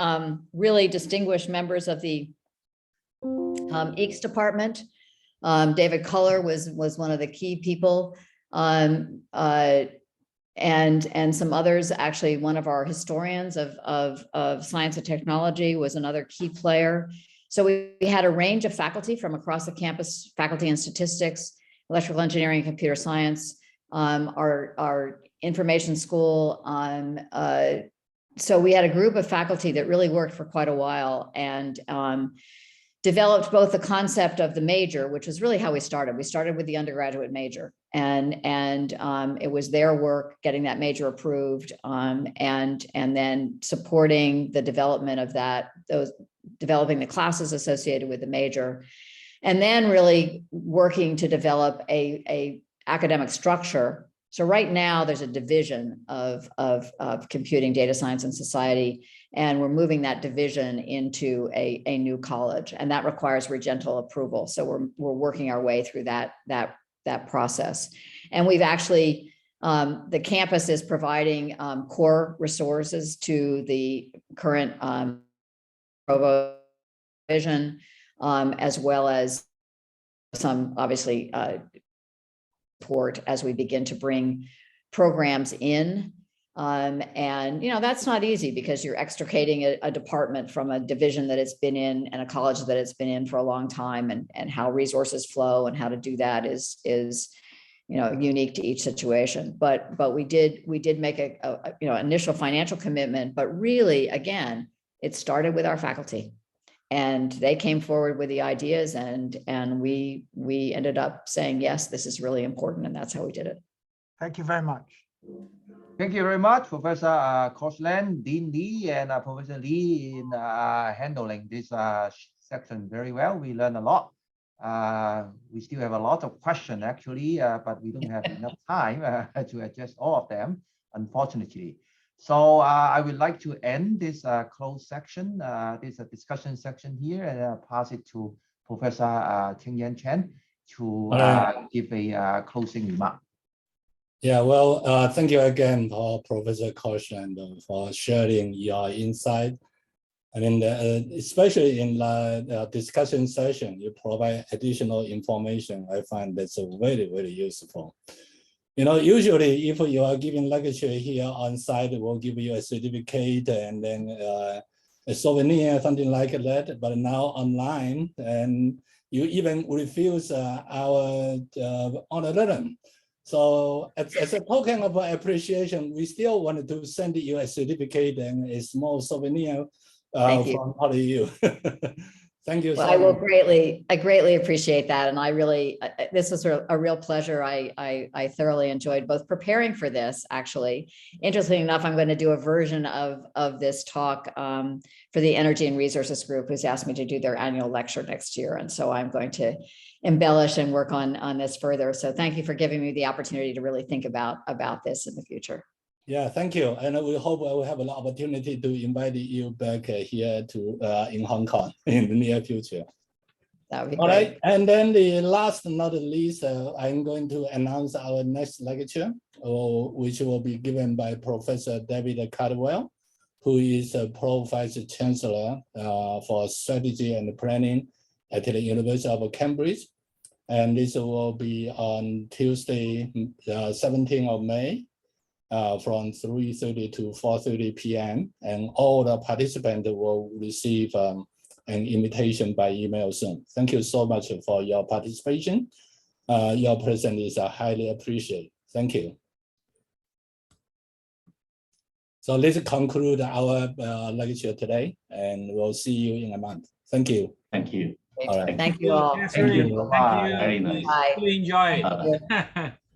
really distinguished members of the EECS department. David Culler was one of the key people, and some others. Actually, one of our historians of science and technology was another key player. So we had a range of faculty from across the campus, faculty in statistics, electrical engineering, computer science, our information school. So we had a group of faculty that really worked for quite a while and developed both the concept of the major, which was really how we started. We started with the undergraduate major, and it was their work getting that major approved, and then supporting the development of that, developing the classes associated with the major, and then really working to develop a academic structure. So right now there's a division of computing, data science, and society, and we're moving that division into a new college, and that requires regental approval. So we're working our way through that process, and we've actually the campus is providing core resources to the current Provost division, as well as some obviously support as we begin to bring programs in. And, you know, that's not easy because you're extricating a department from a division that it's been in and a college that it's been in for a long time, and how resources flow and how to do that is, you know, unique to each situation. But we did make a initial financial commitment, but really, again, it started with our faculty. And they came forward with the ideas, and we ended up saying, yes, this is really important, and that's how we did it. Thank you very much. Thank you very much, Professor Koshland, Dean Lee, and Professor Lee in handling this section very well. We learned a lot. We still have a lot of questions, actually, but we don't have enough time to address all of them, unfortunately. So I would like to end this closed section, this discussion section here, and pass it to Professor Cheng-Yan Chen to give a closing remark. Yeah, well, thank you again, Professor Koshland, for sharing your insight. And especially in the discussion session, you provide additional information. I find that's very, very useful. You know, usually if you are giving lecture here on site, we'll give you a certificate and then a souvenir, something like that. But now online, and you even refuse our honorarium. So as a token of appreciation, we still wanted to send you a certificate and a small souvenir from all of you. Thank you. Well, so I will much. I greatly appreciate that. And I really, this was a real pleasure. I thoroughly enjoyed both preparing for this, actually. Interestingly enough, I'm going to do a version of this talk for the Energy and Resources Group, who's asked me to do their annual lecture next year. And so I'm going to embellish and work on this further. So thank you for giving me the opportunity to really think about this in the future. Yeah, thank you. And we hope I will have an opportunity to invite you back here to in Hong Kong in the near future. That would be All great. right. And then the last but not least, I'm going to announce our next lecture, which will be given by Professor David Caldwell, who is a Vice Chancellor for Strategy and Planning at the University of Cambridge. And this will be on Tuesday, 17th of May. From 3:30 to 4:30 p.m. and all the participants will receive an invitation by email soon. Thank you so much for your participation. Your presence is highly appreciated. Thank you. So let's conclude our lecture today, and we'll see you in a month. Thank you. Thank you. All right. Thank you all. Yes, Thank you. Thank you. Very nice. Bye. Really enjoy it. Bye-bye.